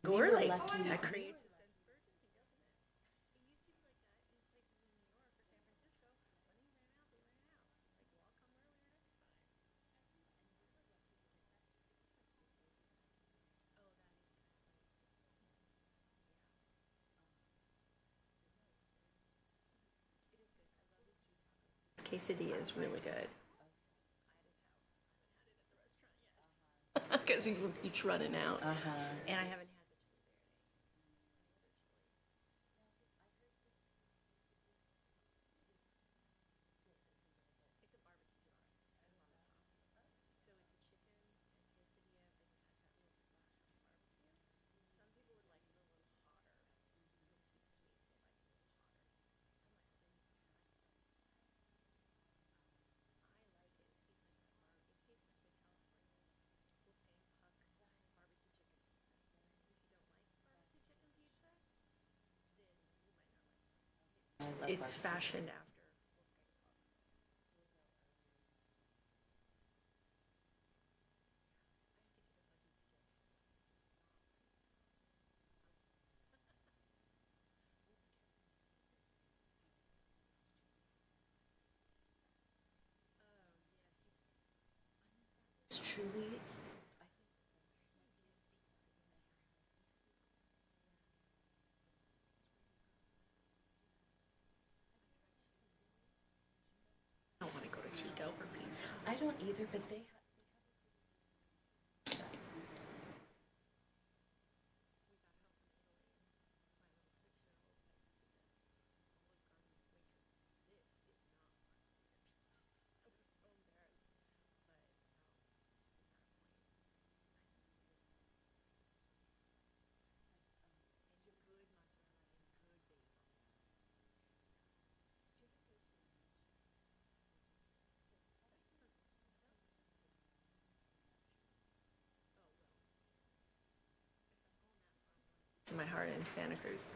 Or like lucky. that creates a sense of urgency, doesn't it? It used to be like that in places in New York or San Francisco. When they ran out, they ran out. Like, well, I'll come earlier next time. Oh, that is kind of like, yeah. It is good. I love the street tacos. His quesadilla is really good. Because he keeps running out. And I haven't had the chili verde. It's a barbecue sauce on the top. So it's a chicken and quesadilla, but it has that little splash of barbecue. Some people would like it a little hotter. It's a little too sweet. They like it a little hotter. I don't know. Then you can add some. I like it. It tastes like that it tastes like the California Wolfgang Puck barbecue chicken pizza. If you don't like barbecue chicken pizzas, then you might not like it. It's fashioned after Wolfgang Puck's. It's truly. I don't want to go to Chico for pizza. I don't either, but they have. To my heart in Santa Cruz.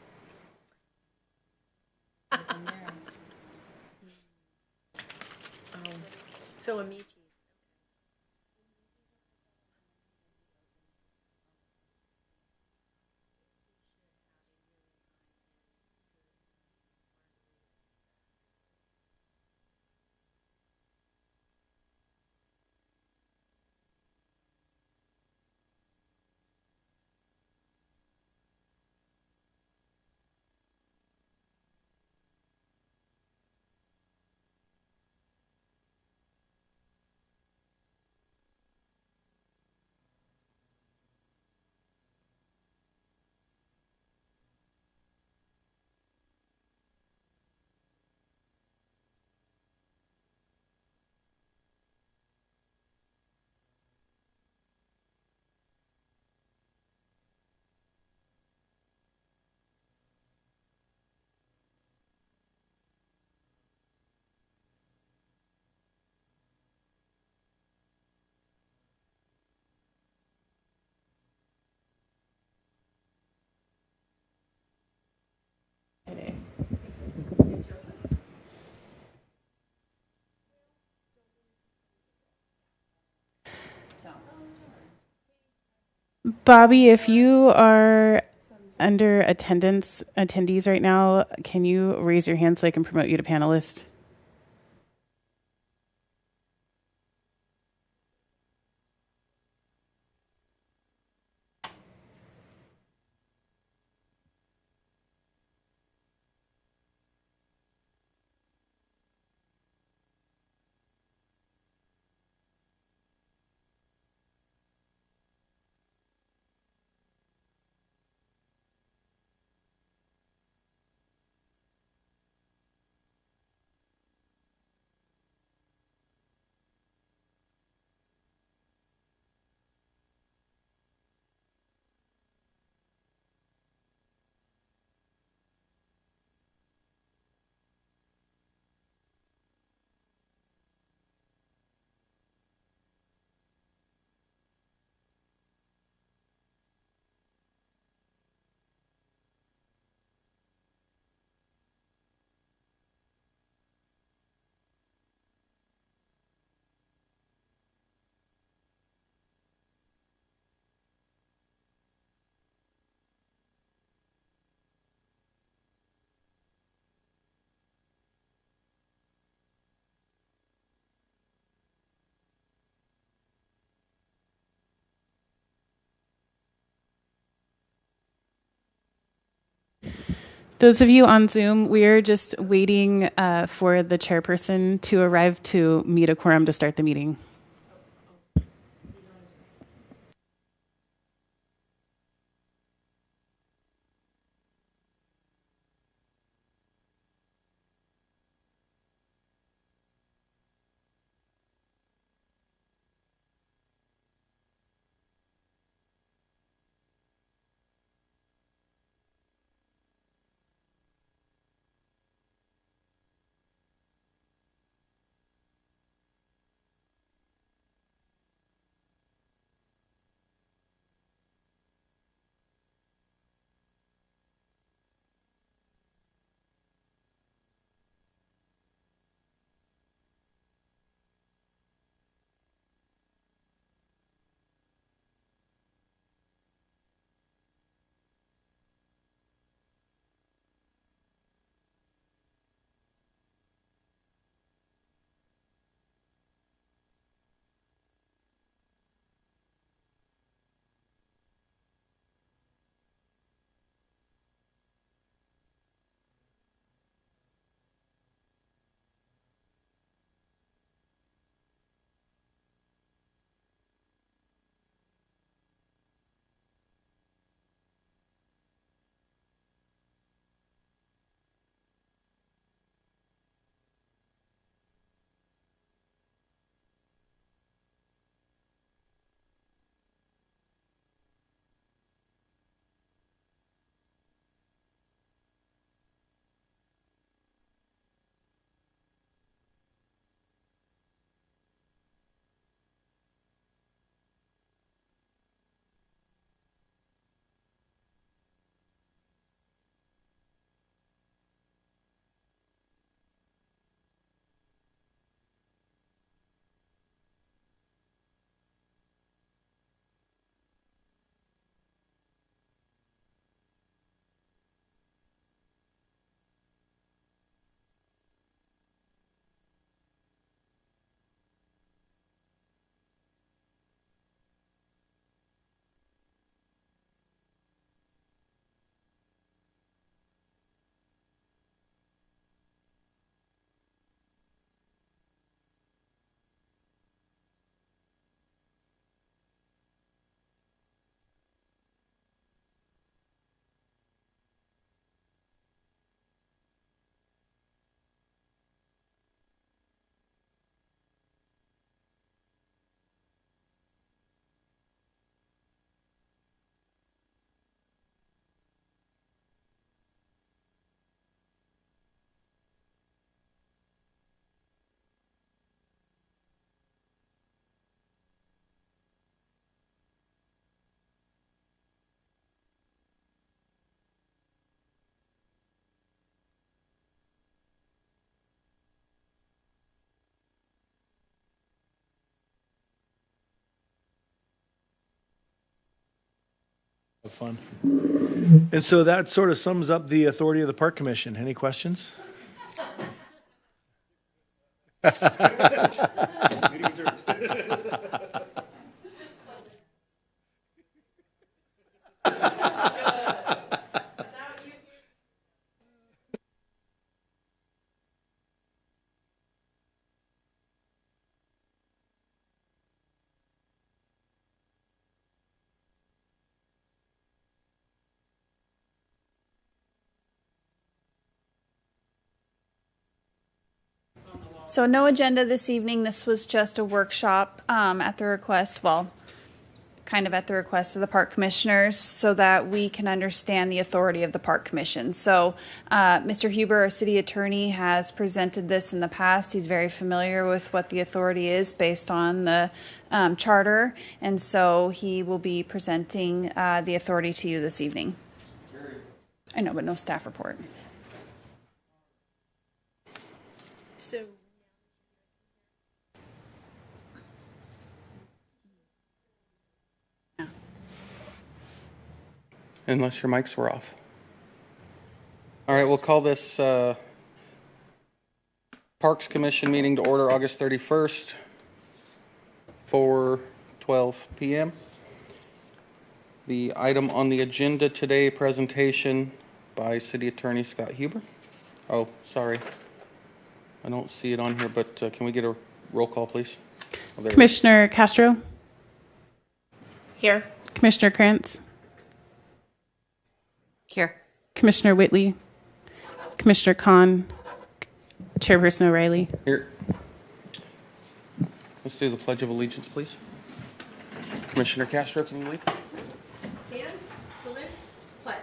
So Amici. Bobby, if you are under attendees right now, can you raise your hand so I can promote you to panelist? Those of you on Zoom, we are just waiting for the chairperson to arrive to meet a quorum to start the meeting. Fun. And so that sort of sums up the authority of the Park Commission. Any questions? So no agenda this evening. This was just a workshop at the request, well, kind of at the request of the park commissioners so that we can understand the authority of the park commission. So Mr. Huber, our city attorney, has presented this in the past. He's very familiar with what the authority is based on the charter. And so he will be presenting the authority to you this evening. I know, but no staff report. So unless your mics were off. All right, we'll call this Parks Commission meeting to order August 31st, 4:12 p.m. The item on the agenda today, presentation by City Attorney Scott Huber. Oh, sorry. I don't see it on here, but can we get a roll call, please? Oh, there it is. Commissioner Castro, Here. Commissioner Krantz, Here. Commissioner Whitley, Commissioner Khan, Chairperson O'Reilly. Here. Let's do the Pledge of Allegiance, please. Commissioner Castro, can you lead? Stand, salute, pledge.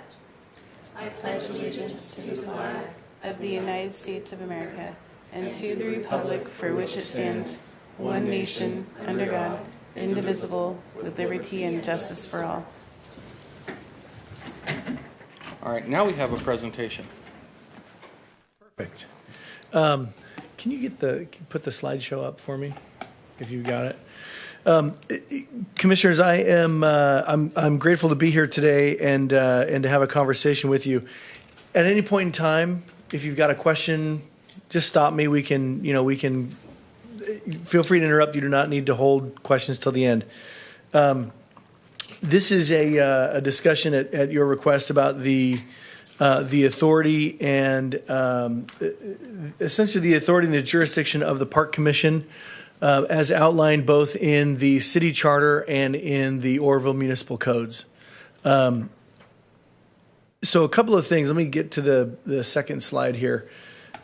I Pledge allegiance to the flag of the United States of America and to the republic for which it stands, one nation, under God, indivisible, with liberty and justice for all. All right, now we have a presentation. Perfect. Can you put the slideshow up for me, if you've got it? Commissioners, I'm grateful to be here today and to have a conversation with you. At any point in time, if you've got a question, just stop me. We can feel free to interrupt. You do not need to hold questions till the end. This is a discussion at your request about the authority and essentially the authority and the jurisdiction of the Park Commission as outlined both in the city charter and in the Oroville municipal codes. So a couple of things. Let me get to the second slide here.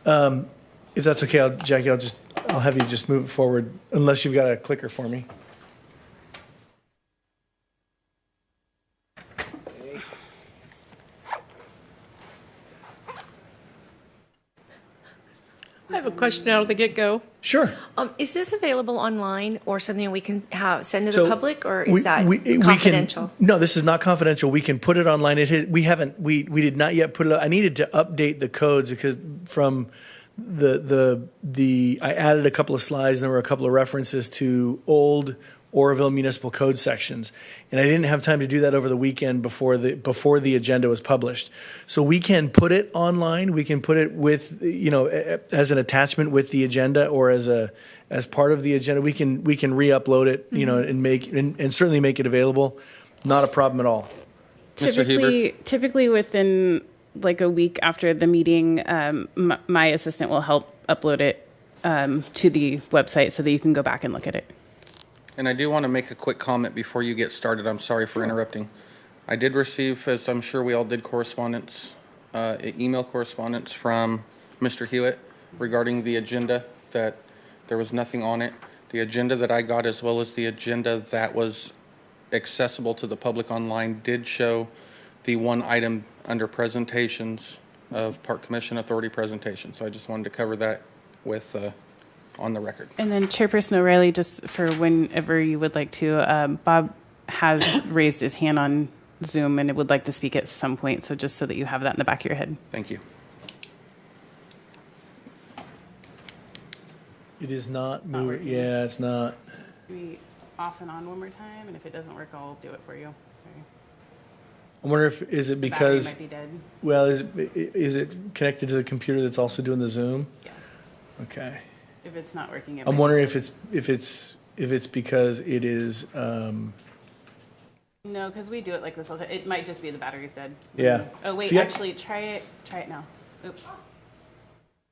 If that's okay, Jackie, I'll have you just move it forward unless you've got a clicker for me. I have a question out of the get-go. Sure. Is this available online or something we can send to So the public, or is that we confidential? No, this is not confidential. We can put it online. We did not yet put it. I needed to update the codes because from I added a couple of slides and there were a couple of references to old Oroville municipal code sections, and I didn't have time to do that over the weekend before the agenda was published. So we can put it online. We can put it with as an attachment with the agenda or as part of the agenda. We can re-upload it, and certainly make it available. Not a problem at all. Mr. Huber? Typically within like a week after the meeting, my assistant will help upload it to the website so that you can go back and look at it. And I do want to make a quick comment before you get started. I'm sorry for interrupting. I did receive, as I'm sure we all did, email correspondence from Mr. Hewitt regarding the agenda, that there was nothing on it. The agenda that I got, as well as the agenda that was accessible to the public online, did show the one item under presentations of Park Commission Authority presentation. So I just wanted to cover that with on the record. And then Chairperson O'Reilly, just for whenever you would like to, Bob has raised his hand on Zoom and would like to speak at some point. So just so that you have that in the back of your head. Thank you. It is not moving. Yeah, it's not. We off and on one more time, and if it doesn't work, I'll do it for you. Sorry. I wonder if is it The battery because might be dead. well is it connected to the computer that's also doing the Zoom? Yeah. Okay. If it's not working, I'm wondering if it's because it is. No, because we do it like this all the time. It might just be the battery's dead. Yeah. Oh wait, Yeah. actually, try it now. Oops.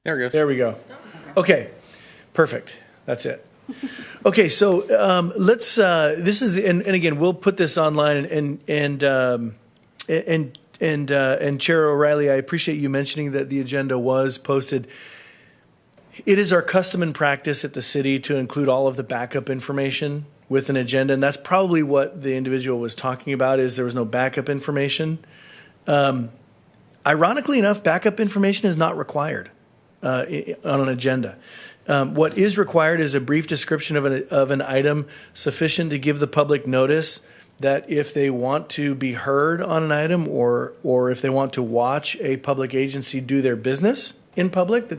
There it goes. There we go. Okay, perfect. That's it. Okay, so let's. This is and again we'll put this online and Chair O'Reilly, I appreciate you mentioning that the agenda was posted. It is our custom and practice at the city to include all of the backup information with an agenda, and that's probably what the individual was talking about, is there was no backup information. Ironically enough, backup information is not required on an agenda. What is required is a brief description of an item sufficient to give the public notice that if they want to be heard on an item or if they want to watch a public agency do their business in public,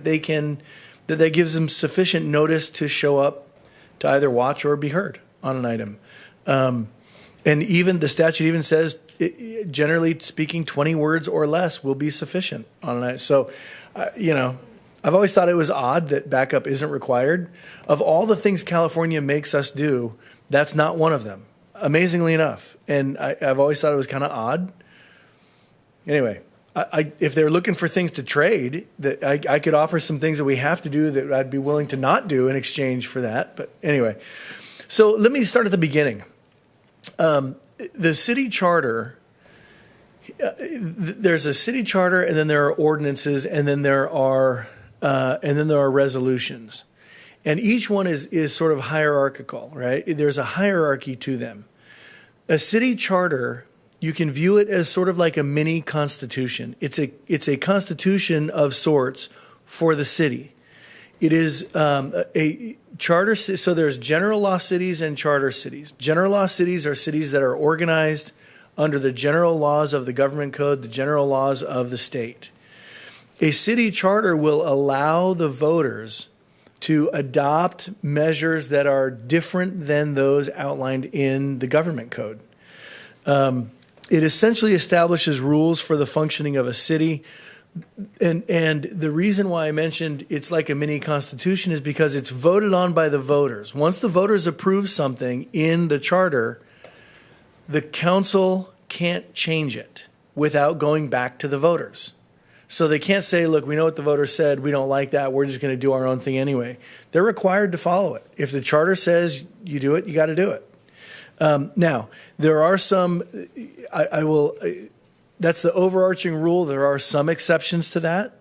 that gives them sufficient notice to show up to either watch or be heard on an item. And even the statute even says, generally speaking, 20 words or less will be sufficient on an item. So, I've always thought it was odd that backup isn't required. Of all the things California makes us do, that's not one of them, amazingly enough. And I've always thought it was kind of odd. Anyway, if they're looking for things to trade, that I could offer some things that we have to do that I'd be willing to not do in exchange for that. But anyway, so let me start at the beginning. The city charter, there's a city charter, and then there are ordinances, and then there are resolutions, and each one is sort of hierarchical, right? There's a hierarchy to them. A city charter, you can view it as sort of like a mini constitution. It's a constitution of sorts for the city. It is a charter. So there's general law cities and charter cities. General law cities are cities that are organized under the general laws of the government code, the general laws of the state. A city charter will allow the voters to adopt measures that are different than those outlined in the government code. It essentially establishes rules for the functioning of a city. And the reason why I mentioned it's like a mini constitution is because it's voted on by the voters. Once the voters approve something in the charter, the council can't change it without going back to the voters. So they can't say, look, we know what the voters said. We don't like that. We're just going to do our own thing anyway. They're required to follow it. If the charter says you do it, you got to do it. Now, there are some, that's the overarching rule. There are some exceptions to that.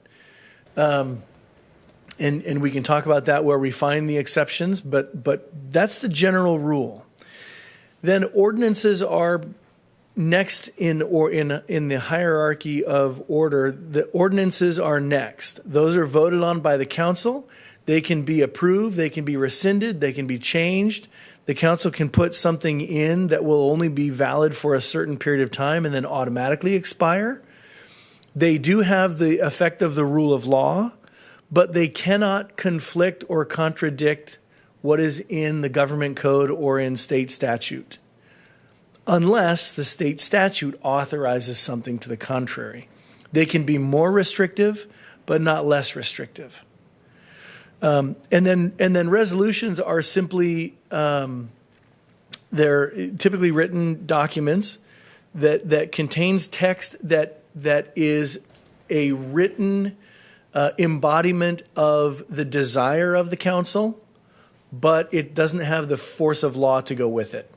And we can talk about that where we find the exceptions, but that's the general rule. Then ordinances are next in the hierarchy of order. The ordinances are next. Those are voted on by the council. They can be approved, they can be rescinded, they can be changed. The council can put something in that will only be valid for a certain period of time and then automatically expire. They do have the effect of the rule of law, but they cannot conflict or contradict what is in the government code or in state statute, unless the state statute authorizes something to the contrary. They can be more restrictive, but not less restrictive. And then resolutions are simply they're typically written documents that contains text that is a written embodiment of the desire of the council, but it doesn't have the force of law to go with it.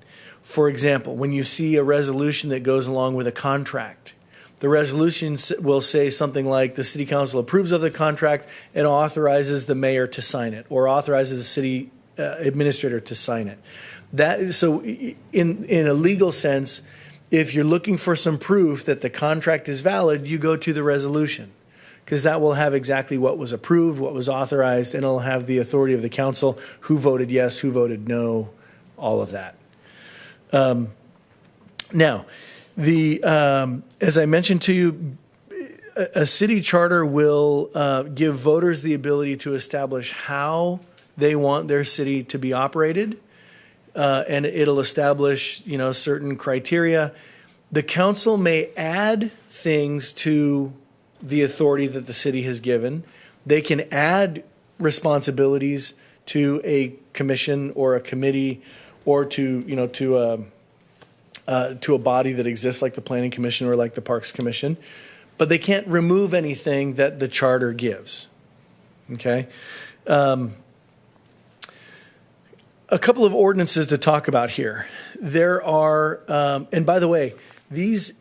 For example, when you see a resolution that goes along with a contract, the resolution will say something like the city council approves of the contract and authorizes the mayor to sign it, or authorizes the city administrator to sign it. So in a legal sense, if you're looking for some proof that the contract is valid, you go to the resolution, because that will have exactly what was approved, what was authorized, and it'll have the authority of the council, who voted yes, who voted no, all of that. Now, as I mentioned to you, a city charter will give voters the ability to establish how they want their city to be operated, and it'll establish, certain criteria. The council may add things to the authority that the city has given. They can add responsibilities to a commission or a committee, or to a body that exists like the Planning Commission or like the Parks Commission, but they can't remove anything that the charter gives. Okay? A couple of ordinances to talk about here. There are, and by the way, these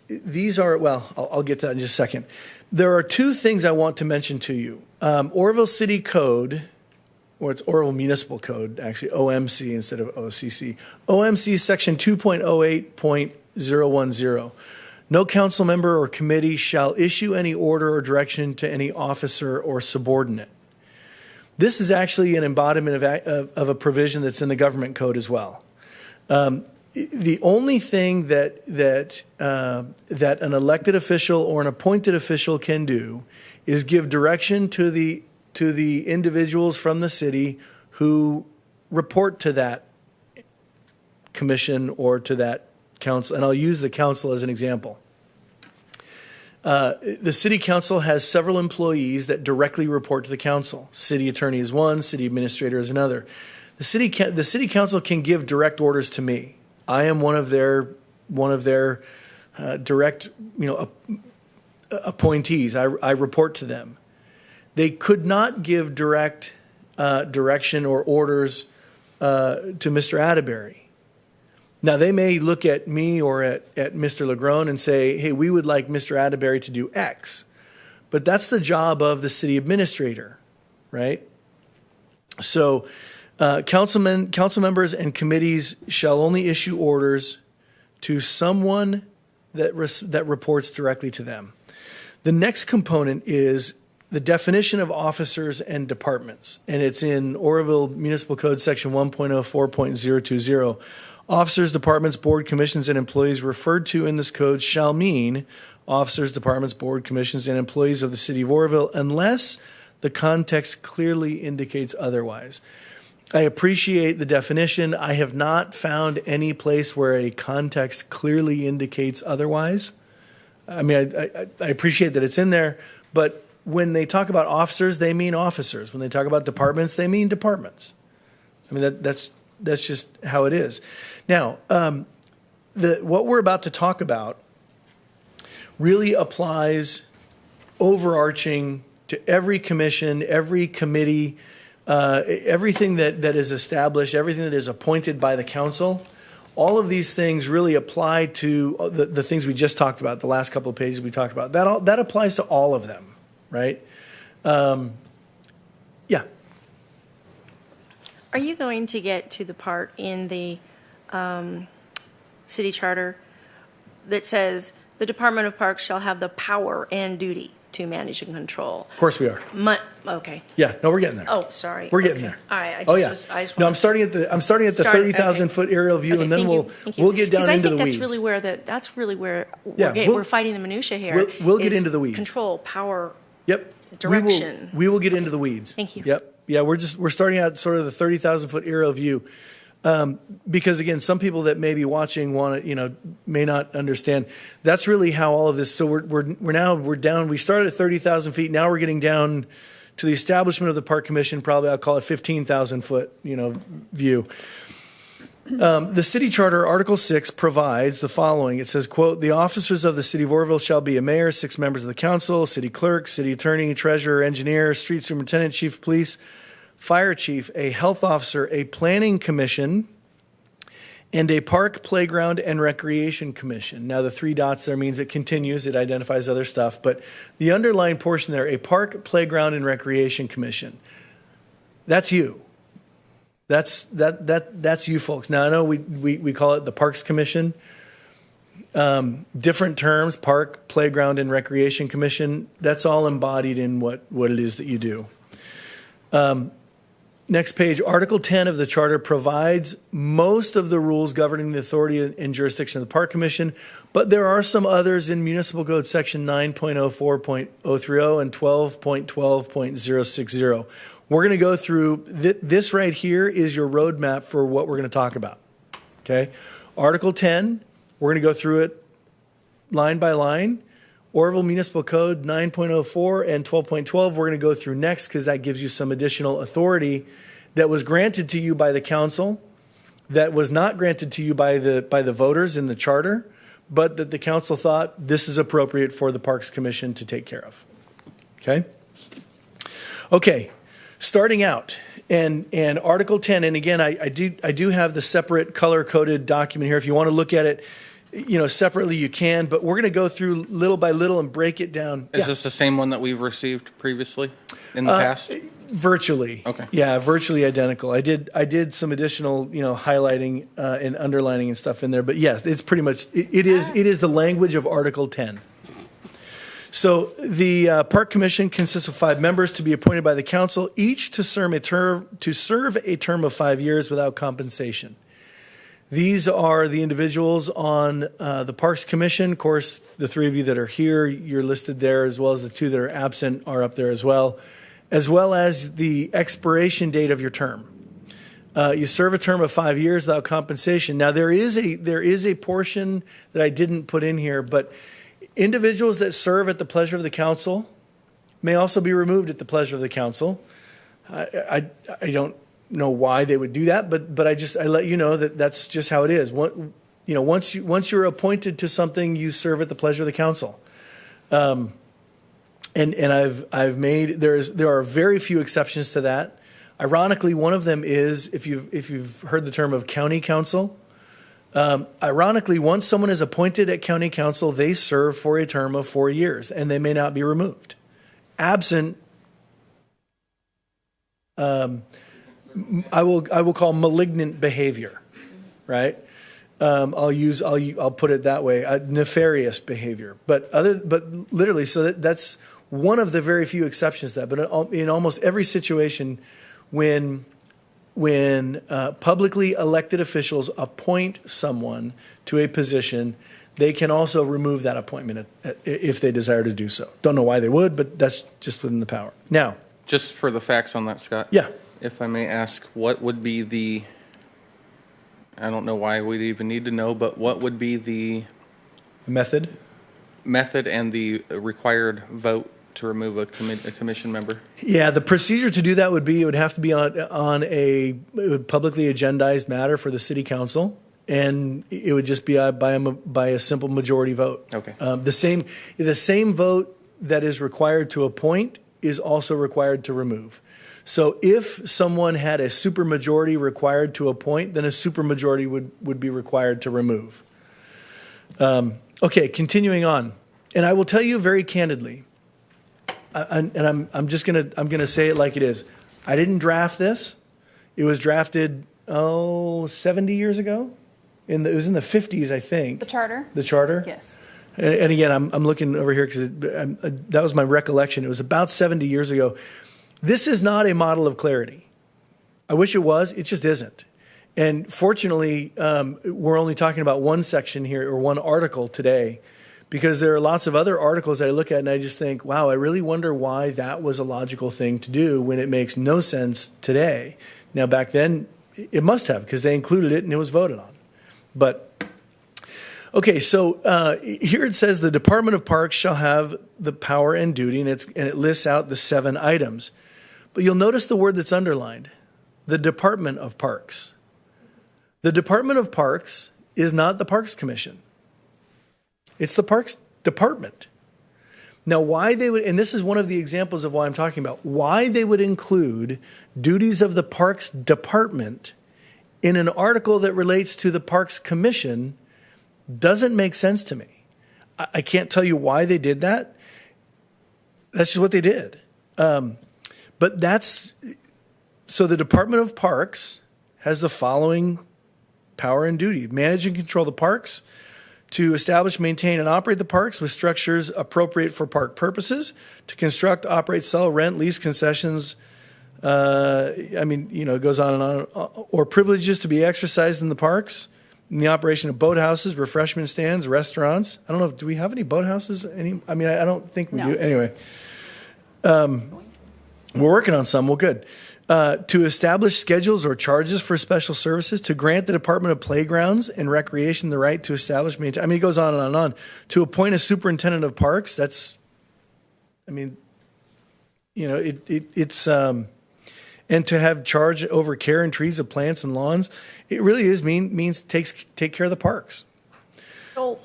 are, well, I'll get to that in just a second. There are two things I want to mention to you. Oroville City Code, or it's Oroville Municipal Code, actually, OMC instead of OCC. OMC section 2.08.010. No council member or committee shall issue any order or direction to any officer or subordinate. This is actually an embodiment of a provision that's in the government code as well. The only thing that an elected official or an appointed official can do is give direction to the individuals from the city who report to that commission or to that council. And I'll use the council as an example. The city council has several employees that directly report to the council. City attorney is one, city administrator is another. The city council can give direct orders to me. I am one of their direct, appointees. I report to them. They could not give direct direction or orders to Mr. Atterbury. Now, they may look at me or at Mr. Legrone and say, hey, we would like Mr. Atterbury to do X. But that's the job of the city administrator, right? So council members and committees shall only issue orders to someone that reports directly to them. The next component is the definition of officers and departments, and it's in Oroville Municipal Code Section 1.04.020. Officers, departments, board, commissions, and employees referred to in this code shall mean officers, departments, board, commissions, and employees of the city of Oroville unless the context clearly indicates otherwise. I appreciate the definition. I have not found any place where a context clearly indicates otherwise. I mean, I appreciate that it's in there, but when they talk about officers, they mean officers. When they talk about departments, they mean departments. I mean, that's just how it is. Now, what we're about to talk about really applies overarching to every commission, every committee, everything that is established, everything that is appointed by the council. All of these things really apply to the things we just talked about, the last couple of pages we talked about. That applies to all of them, right? Yeah. Are you going to get to the part in the city charter that says the Department of Parks shall have the power and duty to manage and control? Of course we are. Okay. Yeah, no, we're getting there. Oh, sorry. We're getting Okay. there. All right. Oh, yeah. No, I'm starting at the 30,000 foot aerial view, Okay, and then thank you. we'll get down into the 'Cause I weeds. think that's really where Yeah, we're fighting the minutia here. We'll get is into the weeds. Control, power. Yep. Direction. We will get into the weeds. Thank you. Yep. Yeah, we're starting out sort of the 30,000 foot aerial view. Because again, some people that may be watching may not understand. That's really how all of this. So we're down. We started at 30,000 feet. Now we're getting down to the establishment of the park commission. Probably I'll call it 15,000 foot view. The city charter, Article 6, provides the following. It says, quote, the officers of the city of Oroville shall be a mayor, 6 members of the council, city clerk, city attorney, treasurer, engineer, street superintendent, chief of police, fire chief, a health officer, a planning commission, and a park, playground, and recreation commission. Now, the 3 dots there means it continues. It identifies other stuff. But the underlying portion there, a park, playground, and recreation commission, that's you. That's you folks. Now, I know we call it the Parks Commission. Different terms, park, playground, and recreation commission. That's all embodied in what it is that you do. Next page, Article 10 of the Charter provides most of the rules governing the authority and jurisdiction of the Park Commission, but there are some others in Municipal Code Section 9.04.030 and 12.12.060. We're going to go through, this right here is your roadmap for what we're going to talk about, okay? Article 10, we're going to go through it line by line. Oroville Municipal Code 9.04 and 12.12 we're going to go through next because that gives you some additional authority that was granted to you by the council, that was not granted to you by the voters in the charter, but that the council thought this is appropriate for the Parks Commission to take care of. Okay? Okay, starting out, and Article 10, and again, I do have the separate color-coded document here. If you want to look at it, separately you can, but we're going to go through little by little and break it down. Is this the same one that we've received previously in the past? Virtually. Okay. Yeah, virtually identical. I did some additional, highlighting and underlining and stuff in there, but yes, it's pretty much it is the language of Article 10. So the Park Commission consists of 5 members to be appointed by the council, each to serve a term of 5 years without compensation. These are the individuals on the Parks Commission. Of course, the 3 of you that are here, you're listed there, as well as the 2 that are absent are up there as well as the expiration date of your term. You serve a term of 5 years without compensation. Now, there is a portion that I didn't put in here, but individuals that serve at the pleasure of the council may also be removed at the pleasure of the council. I don't know why they would do that, but I let you know that that's just how it is. Once you're appointed to something, you serve at the pleasure of the council. And I've made there are very few exceptions to that. Ironically, one of them is if you've heard the term of county council. Ironically, once someone is appointed at county council, they serve for a term of 4 years, and they may not be removed, absent. I will call malignant behavior, right? I'll put it that way, nefarious behavior. But literally, so that's one of the very few exceptions to that. But in almost every situation, when publicly elected officials appoint someone to a position, they can also remove that appointment if they desire to do so. Don't know why they would, but that's just within the power. Now, Just for the facts on that, Scott. yeah, If I may ask, what would be the, I don't know why we'd even need to know, but what would be the method. and the required vote to remove a commission member? Yeah, the procedure to do that would have to be on a publicly agendized matter for the city council, and it would just be by a simple majority vote. Okay. The same vote that is required to appoint is also required to remove. So if someone had a supermajority required to appoint, then a supermajority would be required to remove. Okay, continuing on, and I will tell you very candidly. I'm gonna say it like it is. I didn't draft this. It was drafted 70 years ago. It was in the 50s, I think. The charter? The charter. Yes. And again, I'm looking over here because that was my recollection. It was about 70 years ago. This is not a model of clarity. I wish it was. It just isn't. And fortunately, we're only talking about one section here or one article today, because there are lots of other articles that I look at and I just think, wow, I really wonder why that was a logical thing to do when it makes no sense today. Now, back then, it must have, because they included it and it was voted on. But, okay, so here it says the Department of Parks shall have the power and duty, and it lists out the 7 items. But you'll notice the word that's underlined, the Department of Parks. The Department of Parks is not the Parks Commission. It's the Parks Department. Now, why they would, and this is one of the examples of why I'm talking about, why they would include duties of the Parks Department in an article that relates to the Parks Commission doesn't make sense to me. I can't tell you why they did that. That's just what they did. But so the Department of Parks has the following power and duty: manage and control the parks, to establish, maintain, and operate the parks with structures appropriate for park purposes, to construct, operate, sell, rent, lease concessions, it goes on and on, or privileges to be exercised in the parks, in the operation of boathouses, refreshment stands, restaurants. I don't know, do we have any boathouses? I don't think we do. Anyway, we're working on some. Well, good. To establish schedules or charges for special services, to grant the Department of Playgrounds and Recreation the right to establish, maintain. It goes on and on and on. To appoint a superintendent of parks. And to have charge over care and trees of plants and lawns. It really is means take care of the parks. So,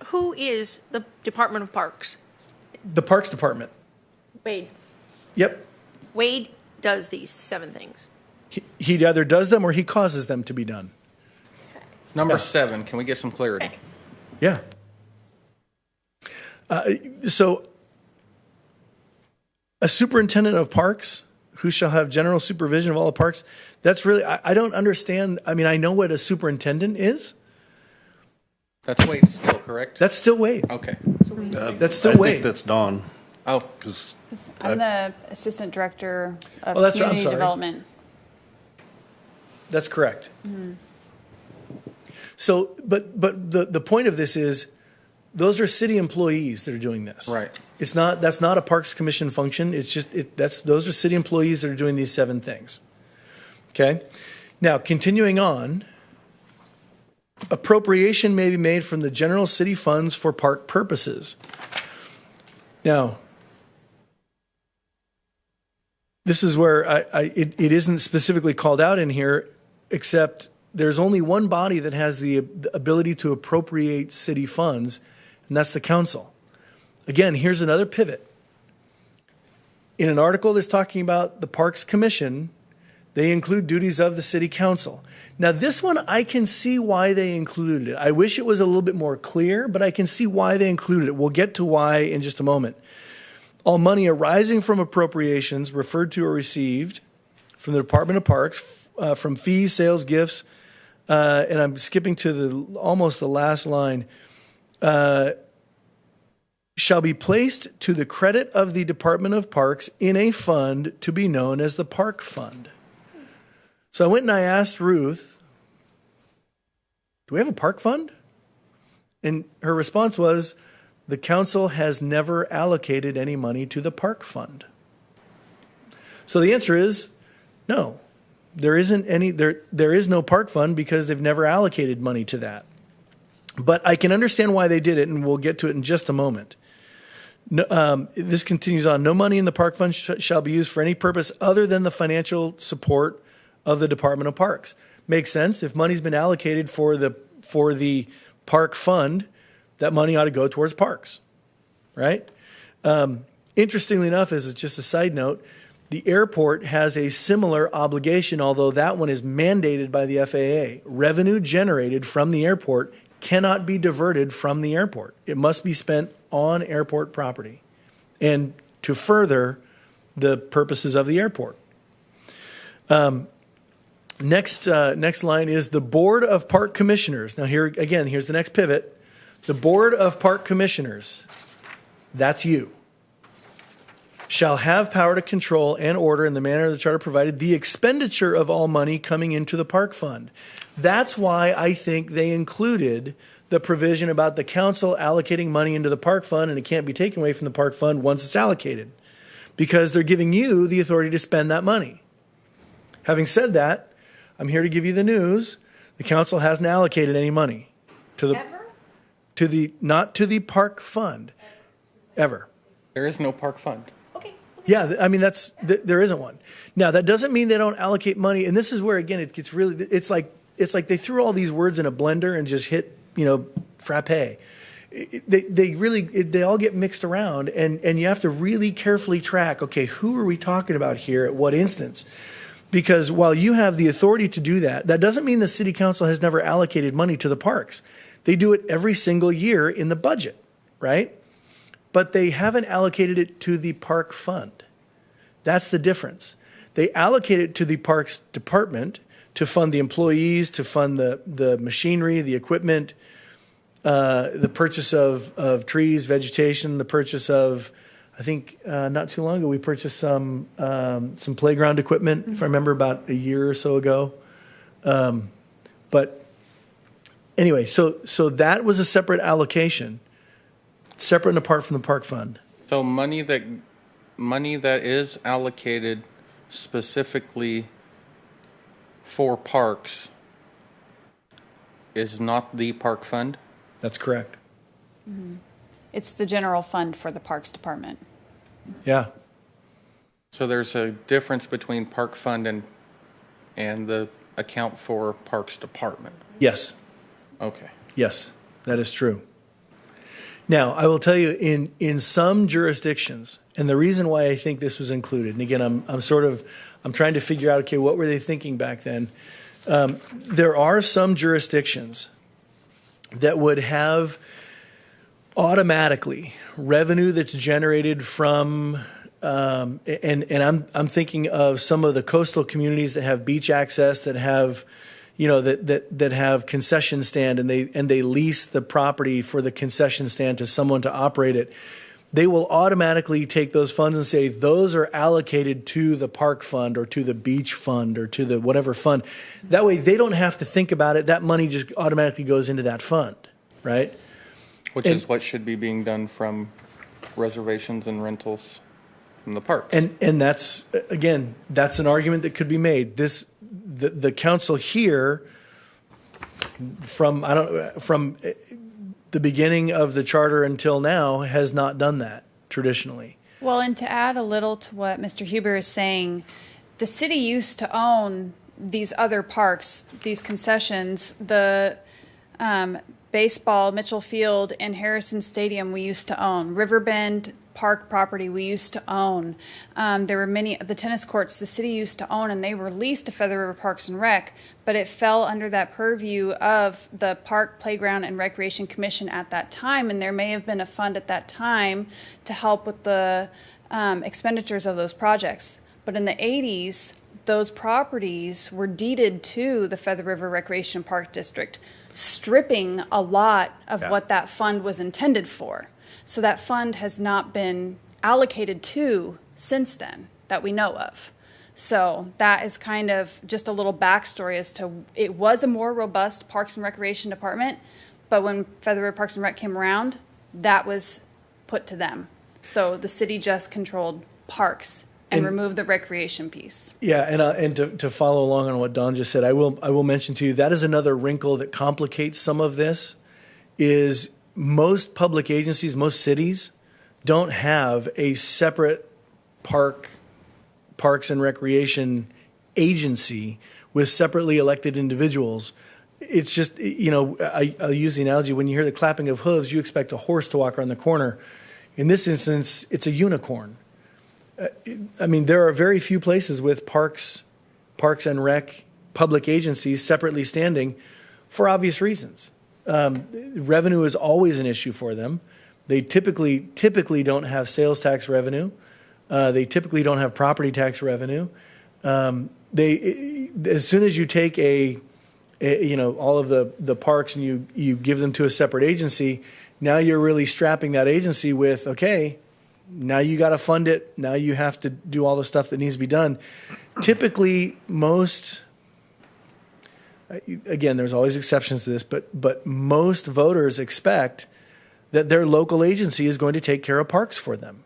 who is the Department of Parks? The Parks Department. Wade. Yep. Wade does these 7 things. He either does them or he causes them to be done. Number 7, can we get some clarity? Okay. Yeah. So, a superintendent of parks who shall have general supervision of all the parks. That's really, I don't understand. I know what a superintendent is. That's Wade still, correct? That's still Wade. Okay. That's still I Wade. think that's Dawn. Oh, Because I'm the Assistant Director of Oh, that's right. I'm Community sorry. Development. That's correct. So, but the point of this is, those are city employees that are doing this. Right. That's not a Parks Commission function. It's just those are city employees that are doing these 7 things. Okay. Now, continuing on, appropriation may be made from the general city funds for park purposes. Now, this is where it isn't specifically called out in here, except there's only one body that has the ability to appropriate city funds, and that's the council. Again, here's another pivot. In an article that's talking about the Parks Commission, they include duties of the city council. Now, this one, I can see why they included it. I wish it was a little bit more clear, but I can see why they included it. We'll get to why in just a moment. All money arising from appropriations referred to or received from the Department of Parks, from fees, sales, gifts, and I'm skipping to almost the last line, shall be placed to the credit of the Department of Parks in a fund to be known as the Park Fund. So I went and I asked Ruth, do we have a park fund? And her response was, the council has never allocated any money to the park fund. So the answer is no. There isn't any, there is no park fund because they've never allocated money to that. But I can understand why they did it, and we'll get to it in just a moment. No, this continues on. No money in the park fund shall be used for any purpose other than the financial support of the Department of Parks. Makes sense. If money's been allocated for the park fund, that money ought to go towards parks, right? Interestingly enough, as just a side note, the airport has a similar obligation, although that one is mandated by the FAA. Revenue generated from the airport cannot be diverted from the airport. It must be spent on airport property and to further the purposes of the airport. Next line is the Board of Park Commissioners. Now here again, here's the next pivot. The Board of Park Commissioners, that's you, shall have power to control and order in the manner the charter provided the expenditure of all money coming into the park fund. That's why I think they included the provision about the council allocating money into the park fund, and it can't be taken away from the park fund once it's allocated, because they're giving you the authority to spend that money. Having said that, I'm here to give you the news. The council hasn't allocated any money to the not to the park fund ever. There is no park fund. Yeah, I mean there isn't one. Now that doesn't mean they don't allocate money, and this is where again it gets really. It's like they threw all these words in a blender and just hit frappe. They all get mixed around, and you have to really carefully track. Okay, who are we talking about here at what instance? Because while you have the authority to do that, that doesn't mean the city council has never allocated money to the parks. They do it every single year in the budget, right? But they haven't allocated it to the park fund. That's the difference. They allocate it to the parks department to fund the employees, to fund the machinery, the equipment, the purchase of trees, vegetation, the purchase of, I think not too long ago, we purchased some playground equipment, if I remember, about a year or so ago. But anyway, so that was a separate allocation, separate and apart from the park fund. So money that is allocated specifically for parks is not the park fund? That's correct. Mm-hmm. It's the general fund for the Parks Department. Yeah. So there's a difference between park fund and the account for Parks Department? Yes. Okay. Yes, that is true. Now, I will tell you, in some jurisdictions, and the reason why I think this was included, and again, I'm trying to figure out, okay, what were they thinking back then? There are some jurisdictions that would have automatically revenue that's generated from, and I'm thinking of some of the coastal communities that have beach access, that have, that have concession stand, and they lease the property for the concession stand to someone to operate it. They will automatically take those funds and say those are allocated to the park fund or to the beach fund or to the whatever fund. That way they don't have to think about it. That money just automatically goes into that fund, right? Which is what should be being done from reservations and rentals from the parks. And that's, again, that's an argument that could be made. The council here, from the beginning of the charter until now, has not done that traditionally. Well, and to add a little to what Mr. Huber is saying, the city used to own these other parks, these concessions. baseball, Mitchell Field, and Harrison Stadium we used to own. Riverbend Park property we used to own. There were many of the tennis courts the city used to own, and they were leased to Feather River Parks and Rec, but it fell under that purview of the Park, Playground, and Recreation Commission at that time, and there may have been a fund at that time to help with the expenditures of those projects. But in the 80s, those properties were deeded to the Feather River Recreation Park District, stripping a lot of what that fund was intended for. So that fund has not been allocated to since then that we know of. So that is kind of just a little backstory as to it was a more robust Parks and Recreation Department, but when Feather River Parks and Rec came around, that was put to them. So the city just controlled parks and remove the recreation piece. Yeah, and to follow along on what Don just said, I will mention to you that is another wrinkle that complicates some of this. Is most public agencies, most cities, don't have a separate parks and recreation agency with separately elected individuals. It's just, I'll use the analogy, when you hear the clapping of hooves, you expect a horse to walk around the corner. In this instance, it's a unicorn. There are very few places with parks and rec public agencies separately standing for obvious reasons. Revenue is always an issue for them. They typically don't have sales tax revenue. They typically don't have property tax revenue. As soon as you take all of the parks and you give them to a separate agency, now you're really strapping that agency with, okay, now you got to fund it. Now you have to do all the stuff that needs to be done. Typically, again, there's always exceptions to this, but most voters expect that their local agency is going to take care of parks for them.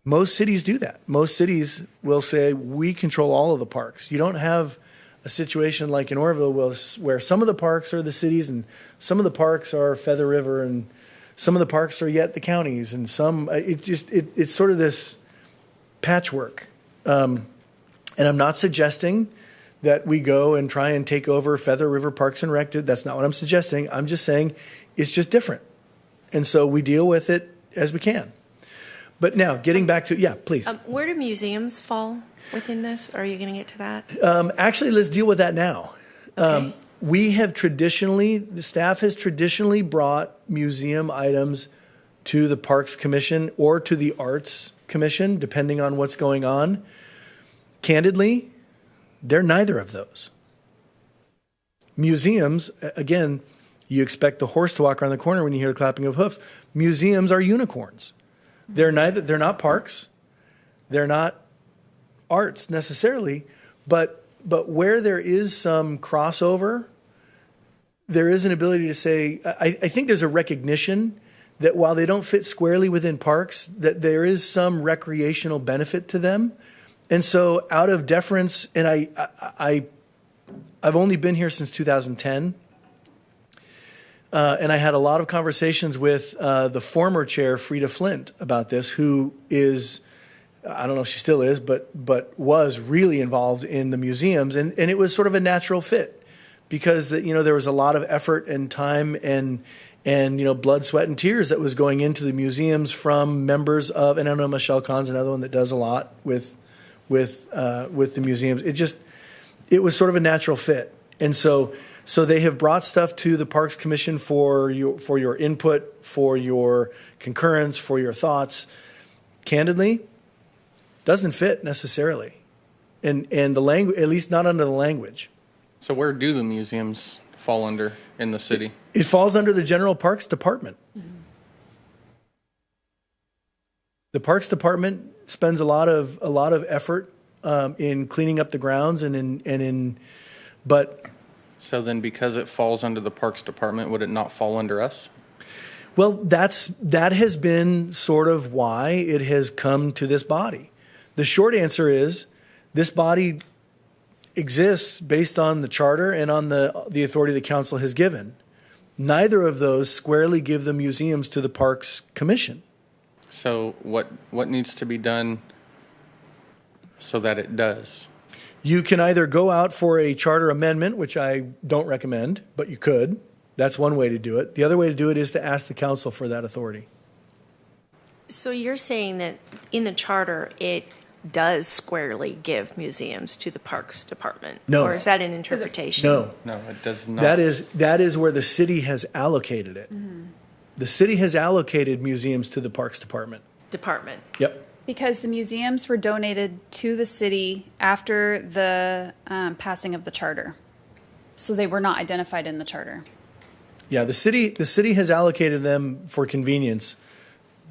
Most cities do that. Most cities will say, we control all of the parks. You don't have a situation like in Oroville where some of the parks are the cities and some of the parks are Feather River and some of the parks are yet the counties, and it's sort of this patchwork. And I'm not suggesting that we go and try and take over Feather River Parks and Rec. That's not what I'm suggesting. I'm just saying it's just different. And so we deal with it as we can. But now, getting back to, please. Where do museums fall within this? Are you going to get to that? Actually, let's deal with that now. Okay. The staff has traditionally brought museum items to the Parks Commission or to the Arts Commission, depending on what's going on. Candidly, they're neither of those. Museums, again, you expect the horse to walk around the corner when you hear the clapping of hoofs. Museums are unicorns. They're not parks. They're not arts necessarily, but where there is some crossover, there is an ability to say, I think there's a recognition that while they don't fit squarely within parks, that there is some recreational benefit to them. And so out of deference, and I've only been here since 2010, and I had a lot of conversations with the former chair, Frida Flint, about this, who is, I don't know if she still is, but was really involved in the museums. And it was sort of a natural fit because there was a lot of effort and time and blood, sweat, and tears that was going into the museums from members of, and I know Michelle Kahn's another one that does a lot with the museums. It was sort of a natural fit. And so they have brought stuff to the Parks Commission for your input, for your concurrence, for your thoughts. Candidly, doesn't fit necessarily, and the language, at least not under the language. So where do the museums fall under in the city? It falls under the General Parks Department. Mm-hmm. The Parks Department spends a lot of effort in cleaning up the grounds but. So then, because it falls under the Parks Department, would it not fall under us? Well, that has been sort of why it has come to this body. The short answer is this body exists based on the charter and on the authority the council has given. Neither of those squarely give the museums to the Parks Commission. So what needs to be done so that it does? You can either go out for a charter amendment, which I don't recommend, but you could. That's one way to do it. The other way to do it is to ask the council for that authority. So you're saying that in the charter, it does squarely give museums to the Parks Department? No. Or is that an interpretation? No. No, it does not. That is where the city has allocated it. The city has allocated museums to the Parks Department. Department. Yep. Because the museums were donated to the city after the passing of the charter. So they were not identified in the charter. Yeah, the city has allocated them for convenience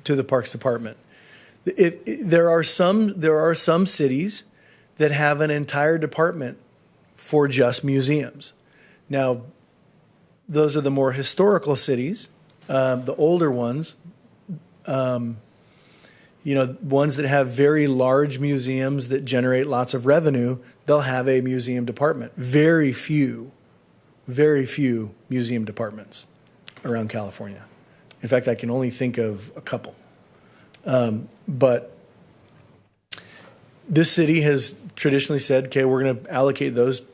to the Parks Department. There are some cities that have an entire department for just museums. Now, those are the more historical cities, the older ones. Ones that have very large museums that generate lots of revenue, they'll have a museum department. Very few museum departments around California. In fact, I can only think of a couple. But this city has traditionally said, okay, we're going to allocate those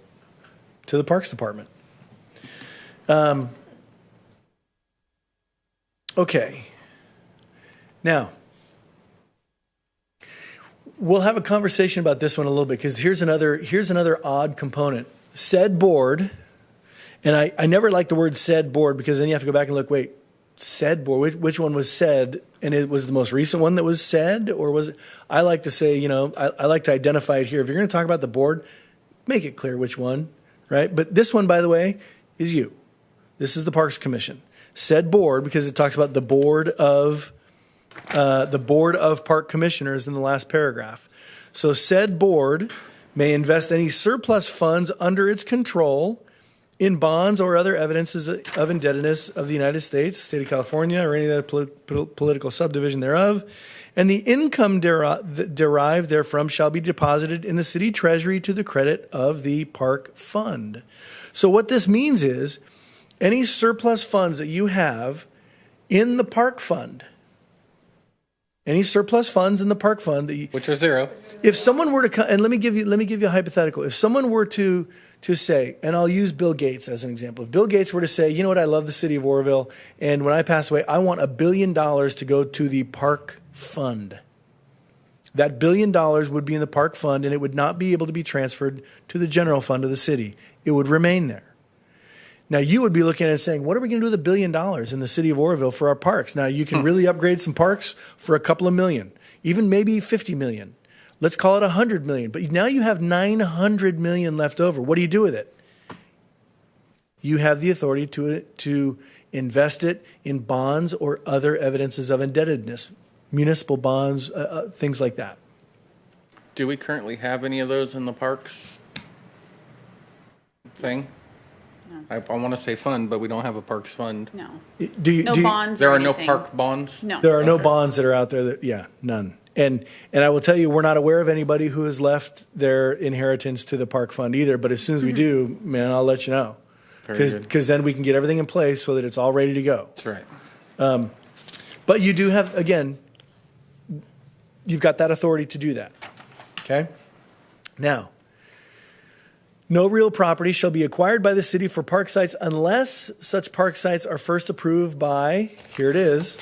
to the Parks Department. Okay. Now, we'll have a conversation about this one a little bit, because here's another odd component. Said board, and I never like the word said board, because then you have to go back and look, wait, said board, which one was said? And it was the most recent one that was said, or was it? I like to say, I like to identify it here. If you're going to talk about the board, make it clear which one, right? But this one, by the way, is you. This is the Parks Commission. Said board, because it talks about the board of park commissioners in the last paragraph. So said board may invest any surplus funds under its control in bonds or other evidences of indebtedness of the United States, state of California, or any other political subdivision thereof, and the income derived therefrom shall be deposited in the city treasury to the credit of the park fund. So what this means is any surplus funds that you have in the park fund, any surplus funds in the park fund, which are zero. If someone were to come, and let me give you a hypothetical. If someone were to say, and I'll use Bill Gates as an example. If Bill Gates were to say, you know what, I love the city of Oroville, and when I pass away, I want $1 billion to go to the park fund. That $1 billion would be in the park fund, and it would not be able to be transferred to the general fund of the city. It would remain there. Now, you would be looking at it saying, what are we going to do with $1 billion in the city of Oroville for our parks? Now, you can really upgrade some parks for a couple of million, even maybe 50 million. Let's call it 100 million. But now you have 900 million left over. What do you do with it? You have the authority to invest it in bonds or other evidences of indebtedness, municipal bonds, things like that. Do we currently have any of those in the parks thing? I want to say fund, but we don't have a parks fund. No. No bonds. There or are no anything. park bonds? No. There are no bonds that are out there none. And I will tell you, we're not aware of anybody who has left their inheritance to the park fund either. But as soon as we do, man, I'll let you know. Because then we can get everything in place so that it's all ready to go. That's right. But you do have, again, you've got that authority to do that. Okay? Now, no real property shall be acquired by the city for park sites unless such park sites are first approved by, here it is,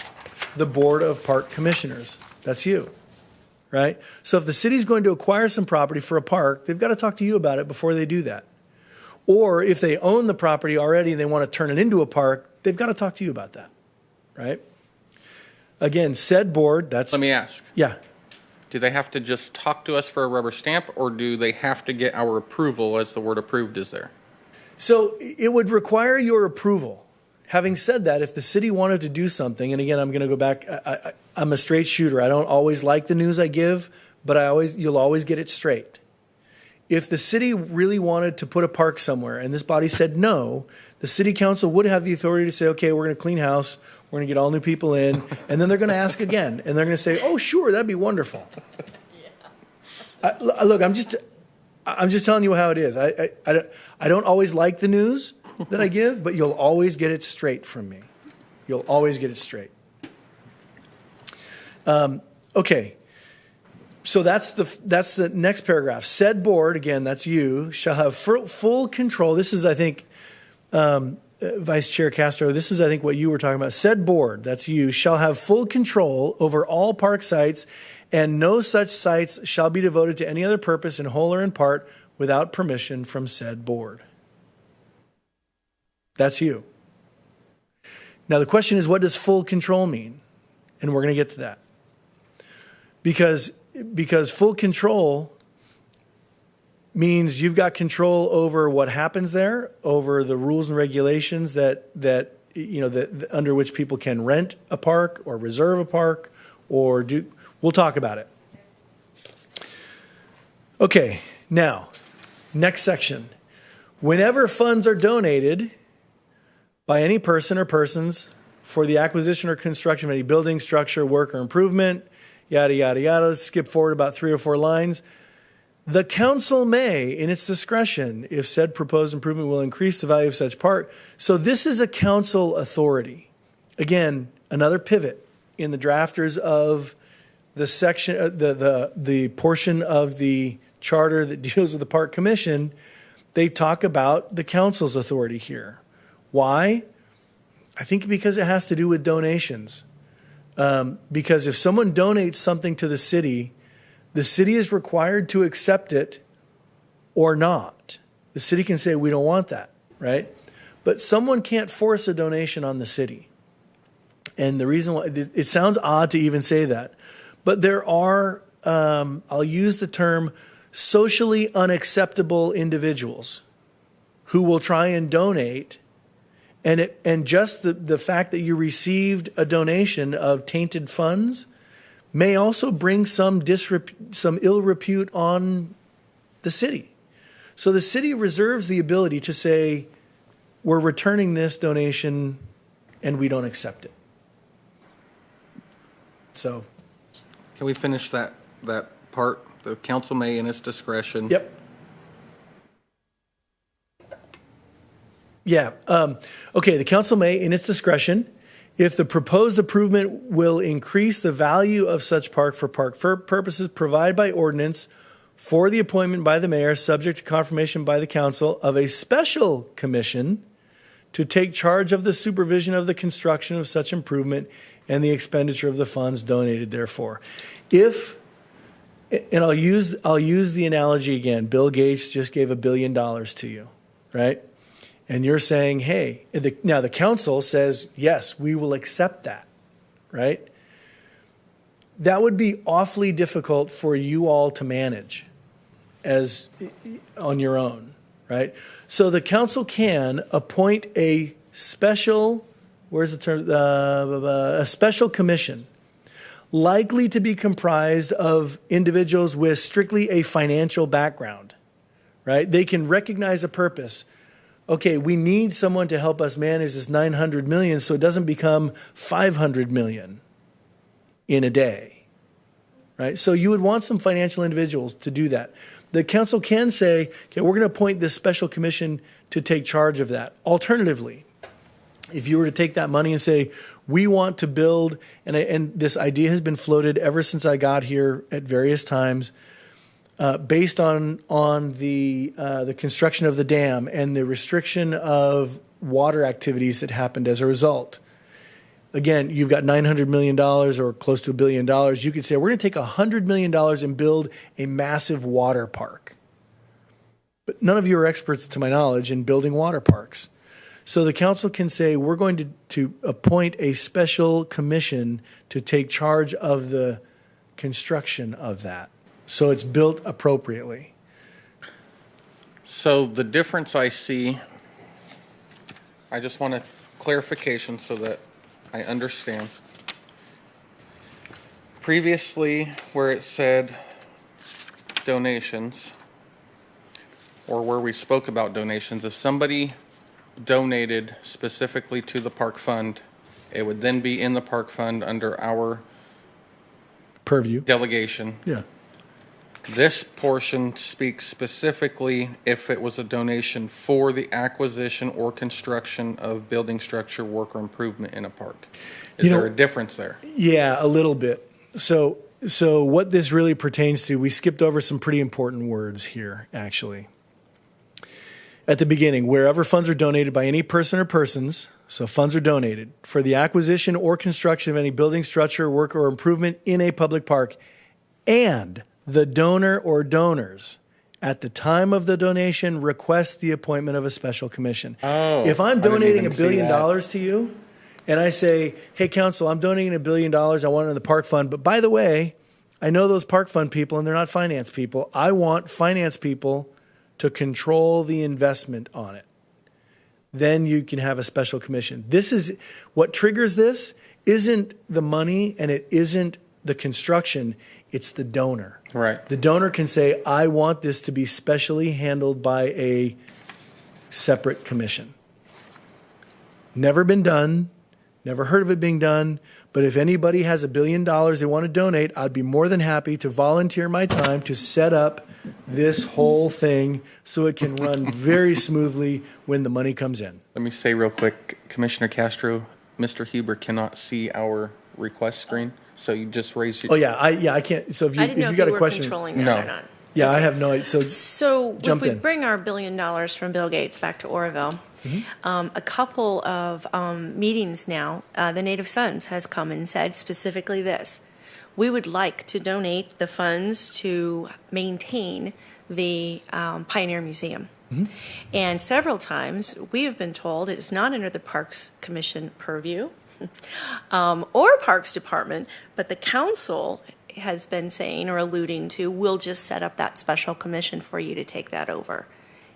the Board of Park Commissioners. That's you, right? So if the city's going to acquire some property for a park, they've got to talk to you about it before they do that. Or if they own the property already and they want to turn it into a park, they've got to talk to you about that, right? Again, said board, that's... Let me ask. Yeah. Do they have to just talk to us for a rubber stamp, or do they have to get our approval as the word approved is there? So it would require your approval. Having said that, if the city wanted to do something, and again, I'm going to go back, I'm a straight shooter. I don't always like the news I give, but you'll always get it straight. If the city really wanted to put a park somewhere and this body said no, the city council would have the authority to say, okay, we're going to clean house, we're going to get all new people in, and then they're going to ask again, and they're going to say, oh, sure, that'd be wonderful. Look, I'm just telling you how it is. I don't always like the news that I give, but you'll always get it straight from me. You'll always get it straight. Okay. So that's the next paragraph. Said board, again, that's you, shall have full control. This is, I think, Vice Chair Castro, this is, I think, what you were talking about. Said board, that's you, shall have full control over all park sites, and no such sites shall be devoted to any other purpose in whole or in part without permission from said board. That's you. Now, the question is, what does full control mean? And we're going to get to that. Because full control means you've got control over what happens there, over the rules and regulations that under which people can rent a park or reserve a park or do. We'll talk about it. Okay, now, next section. Whenever funds are donated by any person or persons for the acquisition or construction of any building, structure, work, or improvement, yada, yada, yada. Let's skip forward about 3 or 4 lines. The council may, in its discretion, if said proposed improvement will increase the value of such park. So this is a council authority. Again, another pivot in the drafters of the section, the portion of the charter that deals with the park commission. They talk about the council's authority here. Why? I think because it has to do with donations. Because if someone donates something to the city is required to accept it or not. The city can say, we don't want that, right? But someone can't force a donation on the city. And the reason why, it sounds odd to even say that, but there are, I'll use the term, socially unacceptable individuals who will try and donate. And just the fact that you received a donation of tainted funds may also bring some ill repute on the city. So the city reserves the ability to say, we're returning this donation and we don't accept it. So. Can we finish that part? The council may, in its discretion. Yep. Yeah. Okay, the council may, in its discretion, if the proposed improvement will increase the value of such park for purposes, provide by ordinance for the appointment by the mayor, subject to confirmation by the council, of a special commission to take charge of the supervision of the construction of such improvement and the expenditure of the funds donated therefor. And I'll use the analogy again. Bill Gates just gave $1 billion to you, right? And you're saying, hey, now the council says, yes, we will accept that, right? That would be awfully difficult for you all to manage as on your own, right? So the council can appoint a special, where's the term? A special commission, likely to be comprised of individuals with strictly a financial background, right? They can recognize a purpose. Okay, we need someone to help us manage this $900 million so it doesn't become $500 million in a day, right? So you would want some financial individuals to do that. The council can say, okay, we're going to appoint this special commission to take charge of that. Alternatively, if you were to take that money and say, we want to build, and this idea has been floated ever since I got here at various times, based on the construction of the dam and the restriction of water activities that happened as a result. Again, you've got $900 million or close to $1 billion. You could say, we're going to take $100 million and build a massive water park. But none of you are experts, to my knowledge, in building water parks. So the council can say, we're going to appoint a special commission to take charge of the construction of that. So it's built appropriately. So the difference I see, I just want a clarification so that I understand. Previously, where it said donations, or where we spoke about donations, if somebody donated specifically to the park fund, it would then be in the park fund under our Purview. Delegation. Yeah. This portion speaks specifically if it was a donation for the acquisition or construction of building, structure, work, or improvement in a park. Is there a difference there? Yeah, a little bit. So what this really pertains to, we skipped over some pretty important words here, actually. at the beginning, wherever funds are donated by any person or persons, so funds are donated for the acquisition or construction of any building, structure, work, or improvement in a public park, and the donor or donors at the time of the donation request the appointment of a special commission. Oh, if I'm I didn't donating even $1 see billion that. to you, and I say, hey, council, I'm donating $1 billion. I want it in the park fund. But by the way, I know those park fund people, and they're not finance people. I want finance people to control the investment on it. Then you can have a special commission. This is what triggers this isn't the money and it isn't the construction. It's the donor. Right. The donor can say, I want this to be specially handled by a separate commission. Never been done. Never heard of it being done. But if anybody has $1 billion they want to donate, I'd be more than happy to volunteer my time to set up this whole thing so it can run very smoothly when the money comes in. Let me say real quick, Commissioner Castro, Mr. Huber cannot see our request screen, so you just raise your. Oh yeah, I can't. So if you I didn't know if if you got you a were question, controlling that No. or not. yeah, I have no idea. So Jump if we in. bring our $1 billion from Bill Gates back to Oroville, a couple of meetings now, the Native Sons has come and said specifically this: we would like to donate the funds to maintain the Pioneer Museum. And several times we have been told it is not under the Parks Commission purview or Parks Department, but the council has been saying or alluding to, we'll just set up that special commission for you to take that over.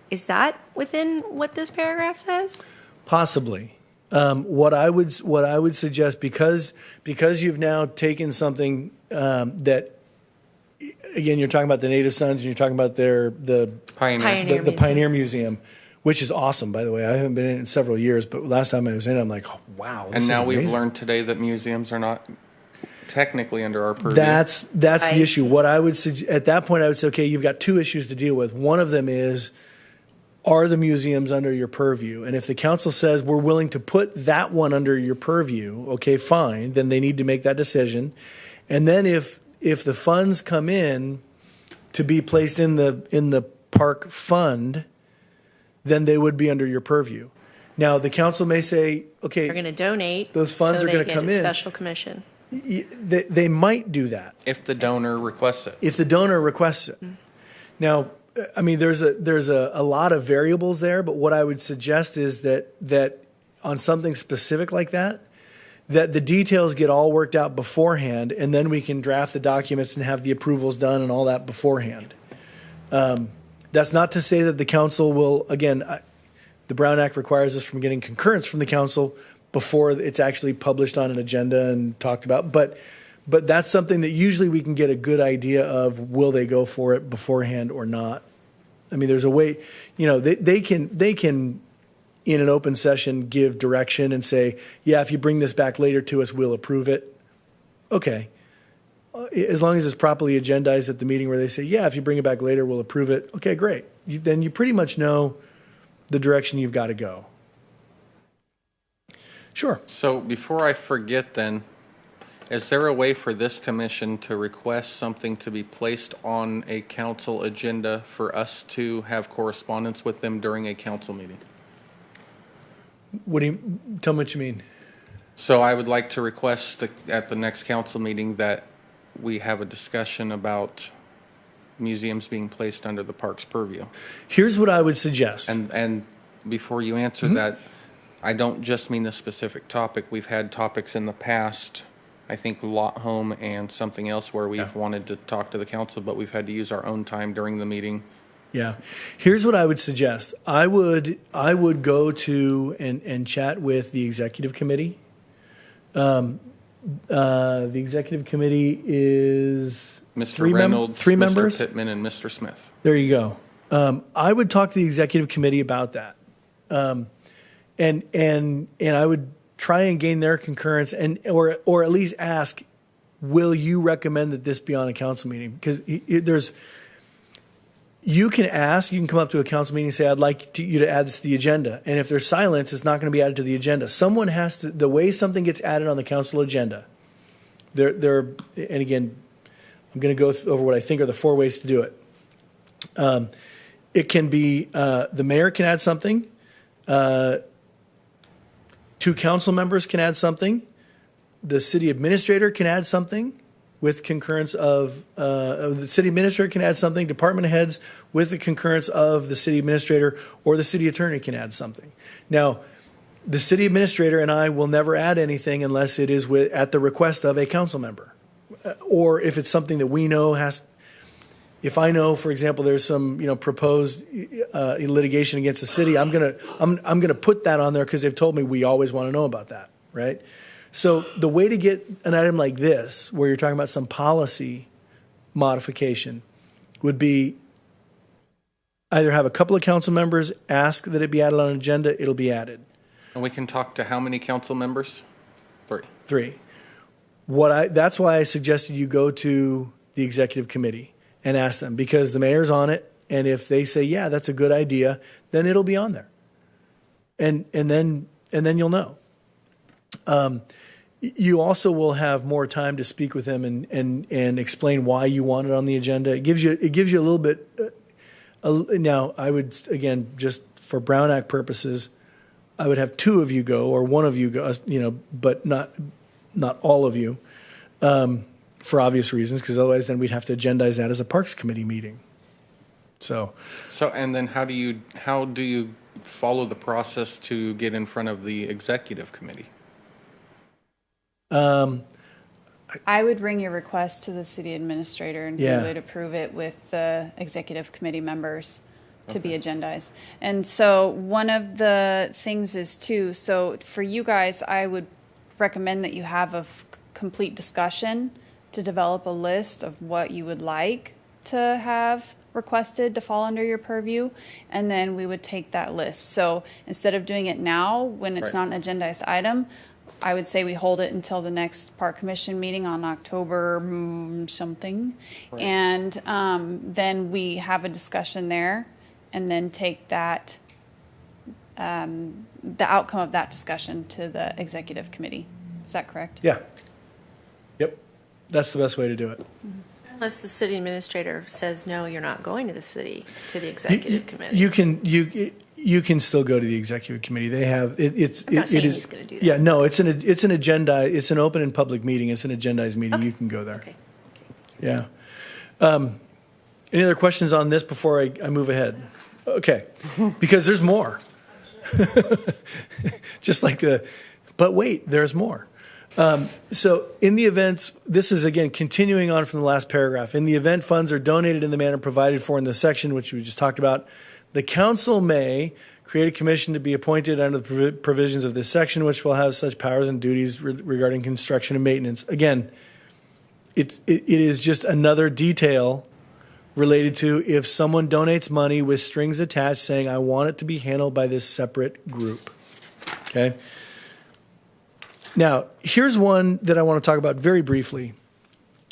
Is that within what this paragraph says? Possibly. What I would suggest, because you've now taken something that, again, you're talking about the Native Sons and you're talking about the Pioneer. the Pioneer Museum, which is awesome, by the way. I haven't been in several years, but last time I was in, I'm like, oh, wow. This And now is we've amazing. learned today that museums are not technically under our purview. That's the Right. issue. What I would at that point, I would say, okay, you've got two issues to deal with. One of them is, are the museums under your purview? And if the council says we're willing to put that one under your purview, okay, fine. Then they need to make that decision. And then if the funds come in to be placed in the park fund, then they would be under your purview. Now the council may say, okay, They're going to donate. Those funds so are gonna they come get a in. special commission. they might do that If the donor requests it. if the donor requests it. Now, I mean, there's a lot of variables there, but what I would suggest is that on something specific like that the details get all worked out beforehand, and then we can draft the documents and have the approvals done and all that beforehand. That's not to say that the council will, again, the Brown Act requires us from getting concurrence from the council before it's actually published on an agenda and talked about. But that's something that usually we can get a good idea of, will they go for it beforehand or not? I mean, there's a way, they can in an open session give direction and say, yeah, if you bring this back later to us, we'll approve it. Okay. As long as it's properly agendized at the meeting where they say, yeah, if you bring it back later, we'll approve it. Okay, great. Then you pretty much know the direction you've got to go. Sure. So before I forget then, is there a way for this commission to request something to be placed on a council agenda for us to have correspondence with them during a council meeting? Tell me what you mean. So I would like to request at the next council meeting that we have a discussion about museums being placed under the park's purview. Here's what I would suggest. And before you answer that, I don't just mean the specific topic. We've had topics in the past, I think Lot Home and something else, where we've wanted to talk to the council, but we've had to use our own time during the meeting. Yeah. Here's what I would suggest. I would go to and chat with the executive committee. The executive committee is Mr. Reynolds, three members. Mr. Pittman, and Mr. Smith. There you go. I would talk to the executive committee about that. And I would try and gain their concurrence or at least ask, will you recommend that this be on a council meeting? Because you can come up to a council meeting and say, I'd like you to add this to the agenda. And if there's silence, it's not going to be added to the agenda. Someone has to, the way something gets added on the council agenda, and again, I'm going to go over what I think are the 4 ways to do it. it can be the mayor can add something, 2 council members can add something, the city administrator can add something with concurrence of the city administrator can add something, department heads with the concurrence of the city administrator, or the city attorney can add something. Now, the city administrator and I will never add anything unless it is at the request of a council member, or if it's something that we know has. If I know, for example, there's some proposed litigation against the city, I'm gonna put that on there because they've told me we always want to know about that, right? So the way to get an item like this, where you're talking about some policy modification, would be either have a couple of council members ask that it be added on an agenda, it'll be added. And we can talk to how many council members? 3. 3. That's why I suggested you go to the executive committee and ask them, because the mayor's on it, and if they say, yeah, that's a good idea, then it'll be on there. And then you'll know. You also will have more time to speak with them and explain why you want it on the agenda. It gives you a little bit. Now, I would, again, just for Brown Act purposes, I would have 2 of you go or 1 of you go, but not all of you, for obvious reasons, because otherwise then we'd have to agendize that as a Parks Committee meeting. So and then how do you follow the process to get in front of the executive committee? I would bring your request to the city administrator, and he Yeah. would approve it with the executive committee members to be agendized. And so one of the things is too, so for you guys, I would recommend that you have a complete discussion to develop a list of what you would like to have requested to fall under your purview, and then we would take that list. So instead of doing it now when it's Right. not an agendized item, I would say we hold it until the next Park Commission meeting on October something. Right. And then we have a discussion there, and then take that, the outcome of that discussion to the executive committee. Is that correct? yeah, yep, that's the best way to do it. Unless the city administrator says, no, you're not going to the executive committee. You can still go to the executive committee. They have it's I'm not saying it is he's gonna do that. Yeah, no, it's an agenda. It's an open and public meeting. It's an agendized meeting. Okay. You can go there. Okay. Yeah. Any other questions on this before I move ahead? Okay, because there's more. Just like but wait, there's more. So in the events, this is again continuing on from the last paragraph. In the event funds are donated in the manner provided for in the section, which we just talked about, the council may create a commission to be appointed under the provisions of this section, which will have such powers and duties regarding construction and maintenance. Again, it is just another detail related to if someone donates money with strings attached saying, I want it to be handled by this separate group. Okay? Now, here's one that I want to talk about very briefly.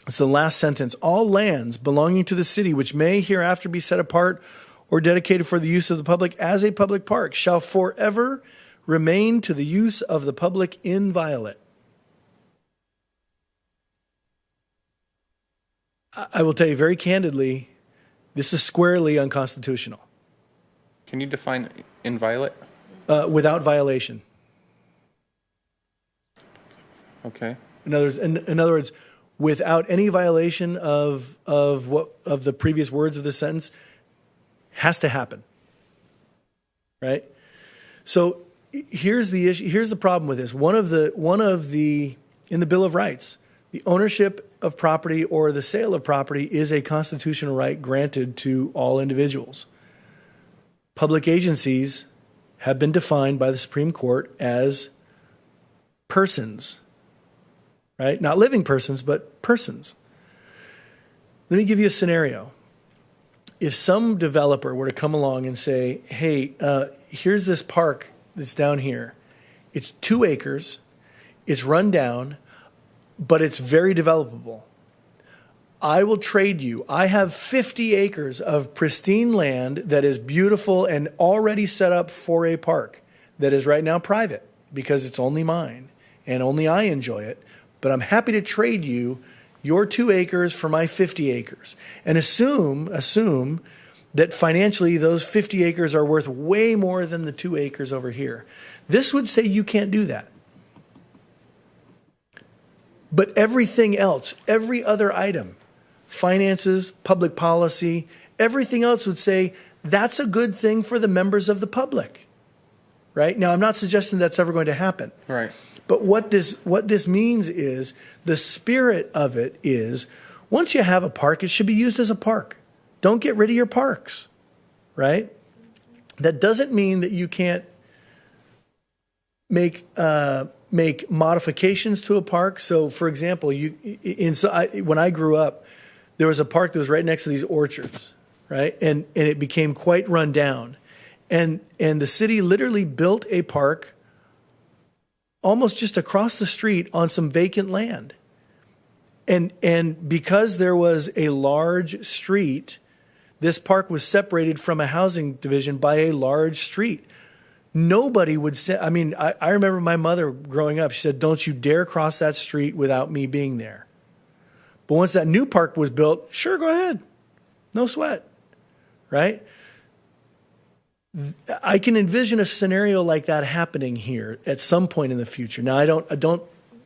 It's the last sentence. All lands belonging to the city which may hereafter be set apart or dedicated for the use of the public as a public park shall forever remain to the use of the public inviolate. I will tell you very candidly, this is squarely unconstitutional. Can you define inviolate? Without violation. Okay. In other words, without any violation of the previous words of the sentence, has to happen. Right? So here's the issue. Here's the problem with this. One of the in the Bill of Rights, the ownership of property or the sale of property is a constitutional right granted to all individuals. Public agencies have been defined by the Supreme Court as persons, right? Not living persons, but persons. Let me give you a scenario. If some developer were to come along and say, hey, here's this park that's down here. It's 2 acres. It's run down, but it's very developable. I will trade you. I have 50 acres of pristine land that is beautiful and already set up for a park that is right now private because it's only mine and only I enjoy it. But I'm happy to trade you your 2 acres for my 50 acres. And assume that financially those 50 acres are worth way more than the 2 acres over here. This would say you can't do that. But everything else, every other item, finances, public policy, everything else would say that's a good thing for the members of the public, right? Now, I'm not suggesting that's ever going to happen. Right. But what this means is the spirit of it is once you have a park, it should be used as a park. Don't get rid of your parks, right? That doesn't mean that you can't make modifications to a park. So, for example, when I grew up, there was a park that was right next to these orchards, right? And it became quite run down. And the city literally built a park almost just across the street on some vacant land. And because there was a large street, this park was separated from a housing division by a large street. Nobody would say, I mean, I remember my mother growing up, she said, don't you dare cross that street without me being there. But once that new park was built, sure, go ahead. No sweat, right? I can envision a scenario like that happening here at some point in the future. Now, I don't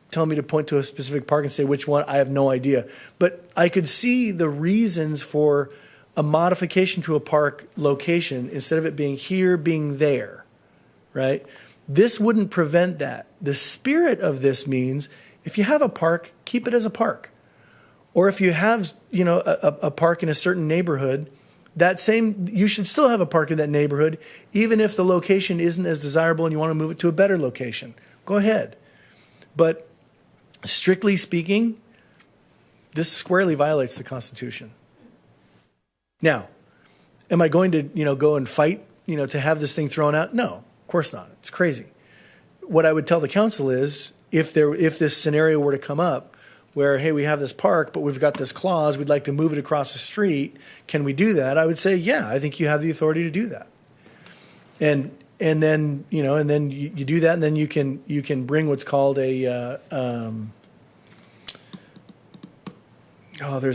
tell me to point to a specific park and say which one. I have no idea. But I could see the reasons for a modification to a park location instead of it being here, being there, right? This wouldn't prevent that. The spirit of this means if you have a park, keep it as a park. Or if you have, a park in a certain neighborhood, you should still have a park in that neighborhood, even if the location isn't as desirable and you want to move it to a better location. Go ahead. But strictly speaking, this squarely violates the Constitution. Now, am I going to, go and fight, to have this thing thrown out? No, of course not. It's crazy. What I would tell the council is, if this scenario were to come up, where, hey, we have this park, but we've got this clause, we'd like to move it across the street. Can we do that? I would say, yeah, I think you have the authority to do that. And then, you do that, and then you can bring what's called there's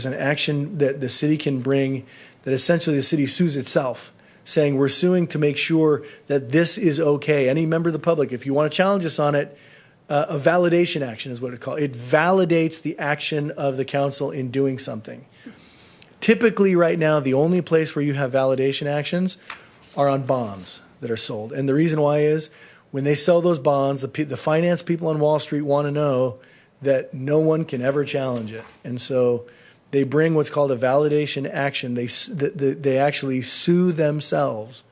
an action that the city can bring that essentially the city sues itself, saying we're suing to make sure that this is okay. Any member of the public, if you want to challenge us on it, a validation action is what it's called. It validates the action of the council in doing something. Typically, right now, the only place where you have validation actions are on bonds that are sold. And the reason why is when they sell those bonds, the finance people on Wall Street want to know that no one can ever challenge it. And so they bring what's called a validation action. They actually sue themselves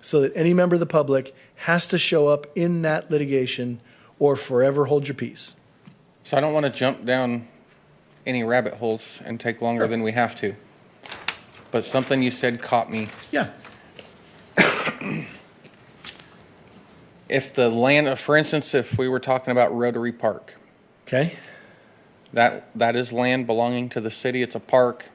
so that any member of the public has to show up in that litigation or forever hold your peace. So I don't want to jump down any rabbit holes and take longer than we have to. But something you said caught me. Yeah. If the land, for instance, if we were talking about Rotary Park. Okay. That is land belonging to the city. It's a park.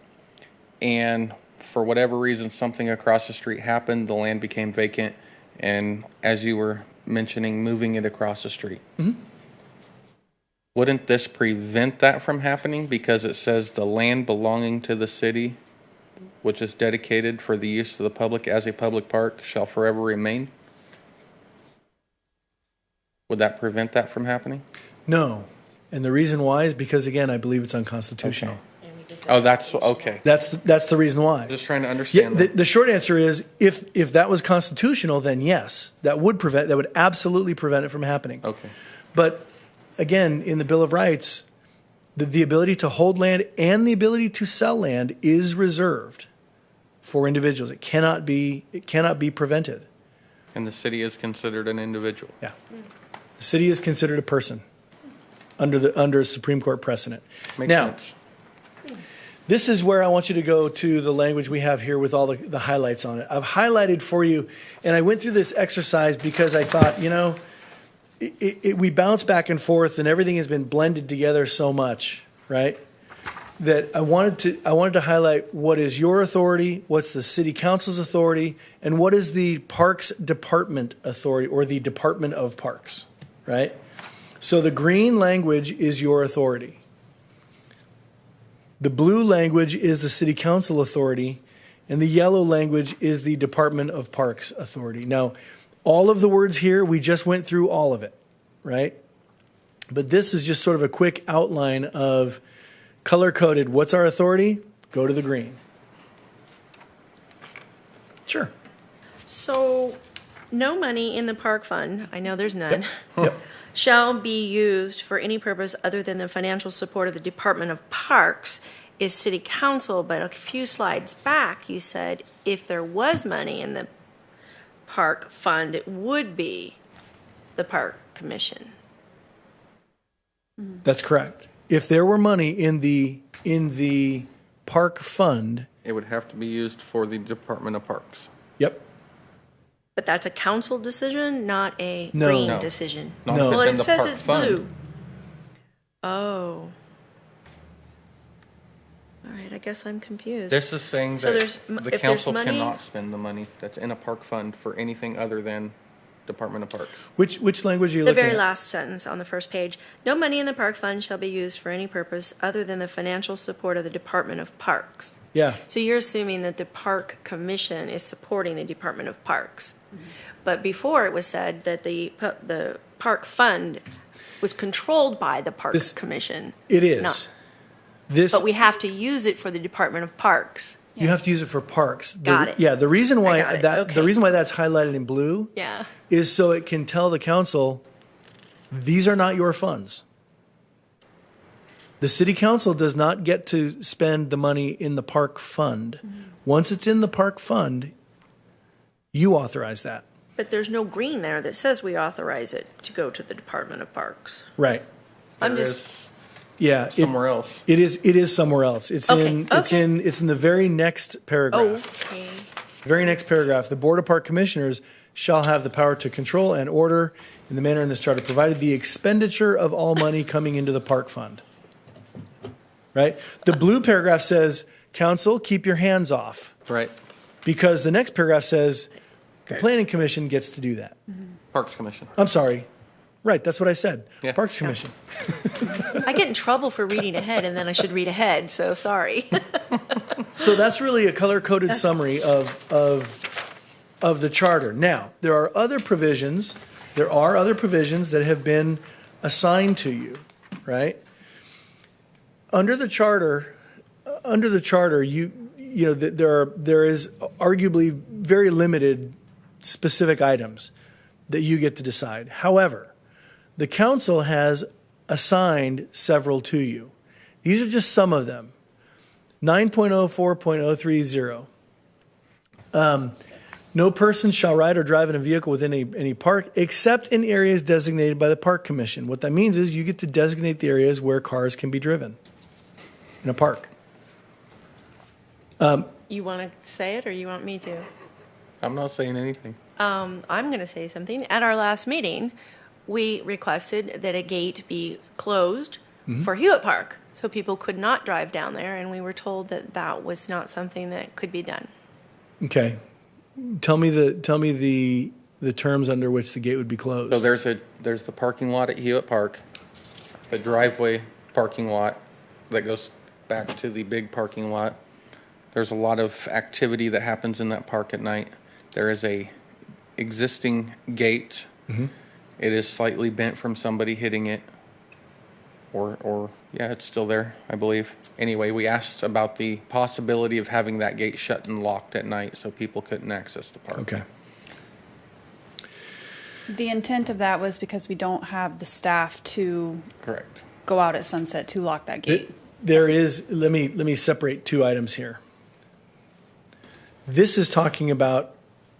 And for whatever reason, something across the street happened. The land became vacant. And as you were mentioning, moving it across the street. Mm-hmm. Wouldn't this prevent that from happening? Because it says the land belonging to the city, which is dedicated for the use of the public as a public park, shall forever remain. Would that prevent that from happening? No. And the reason why is because, again, I believe it's unconstitutional. Okay. Oh, that's okay. That's the reason why. Just trying to understand. Yeah, the short answer is if that was constitutional, then yes, that would absolutely prevent it from happening. Okay. But again, in the Bill of Rights, the ability to hold land and the ability to sell land is reserved for individuals. It cannot be prevented. And the city is considered an individual. Yeah. The city is considered a person under Supreme Court precedent. Makes sense. This is where I want you to go to the language we have here with all the highlights on it. I've highlighted for you, and I went through this exercise because I thought, we bounce back and forth, and everything has been blended together so much, right? That I wanted to highlight what is your authority, what's the city council's authority, and what is the Parks Department authority or the Department of Parks, right? So the green language is your authority. The blue language is the city council authority, and the yellow language is the Department of Parks authority. Now, all of the words here, we just went through all of it, right? But this is just sort of a quick outline of color-coded. What's our authority? Go to the green. Sure. So, no money in the park fund, I know there's none, Yep. shall be used for any purpose other than the financial support of the Department of Parks is City Council, but a few slides back, you said if there was money in the park fund, it would be the Park Commission. That's correct. If there were money in the park fund, It would have to be used for the Department of Parks. yep. But that's a council decision, not a No. green No. decision. Not No. if Well, it's in it the says park it's fund. blue. Oh. All right, I guess I'm confused. This is saying So that there's the if there's council money- cannot spend the money that's in a park fund for anything other than Department of Parks. Which language are you The looking very at? last sentence on the first page. No money in the park fund shall be used for any purpose other than the financial support of the Department of Parks. Yeah. So you're assuming that the Park Commission is supporting the Department of Parks. But before it was said that the park fund was controlled by the Park This- Commission. It is. Not- This But we have to use it for the Department of Parks. you have to use it for parks. Got it. Yeah, the reason why got it. the Okay. reason why that's highlighted in blue Yeah. is so it can tell the council these are not your funds. The city council does not get to spend the money in the park fund. Once it's in the park fund, you authorize that. But there's no green there that says we authorize it to go to the Department of Parks. Right. I'm There just, is Yeah. somewhere else. It is somewhere else. It's Okay, okay. in the very next paragraph. okay. Very next paragraph, the Board of Park Commissioners shall have the power to control and order in the manner in this charter, provided the expenditure of all money coming into the park fund. Right? The blue paragraph says, council, keep your hands off. Right. Because the next paragraph says, the planning commission gets to do that. Parks Commission. I'm sorry. Right, that's what I said. Yeah. Parks Commission. I get in trouble for reading ahead, and then I should read ahead, so sorry. So that's really a color-coded summary of the charter. Now, there are other provisions that have been assigned to you, right? Under the charter, there is arguably very limited specific items that you get to decide. However, the council has assigned several to you. These are just some of them. 9.04.030. No person shall ride or drive in a vehicle within any park except in areas designated by the Park Commission. What that means is you get to designate the areas where cars can be driven in a park. You want to say it, or you want me to? I'm not saying anything. I'm going to say something. At our last meeting, we requested that a gate be closed for Hewitt Park, so people could not drive down there, and we were told that that was not something that could be done. Okay. Tell me the terms under which the gate would be closed. So there's the parking lot at Hewitt Park, the driveway parking lot that goes back to the big parking lot. There's a lot of activity that happens in that park at night. There is a existing gate. It is slightly bent from somebody hitting it. Or yeah, it's still there, I believe. Anyway, we asked about the possibility of having that gate shut and locked at night so people couldn't access the park. Okay. The intent of that was because we don't have the staff to Correct. go out at sunset to lock that gate. There is, let me separate two items here. This is talking about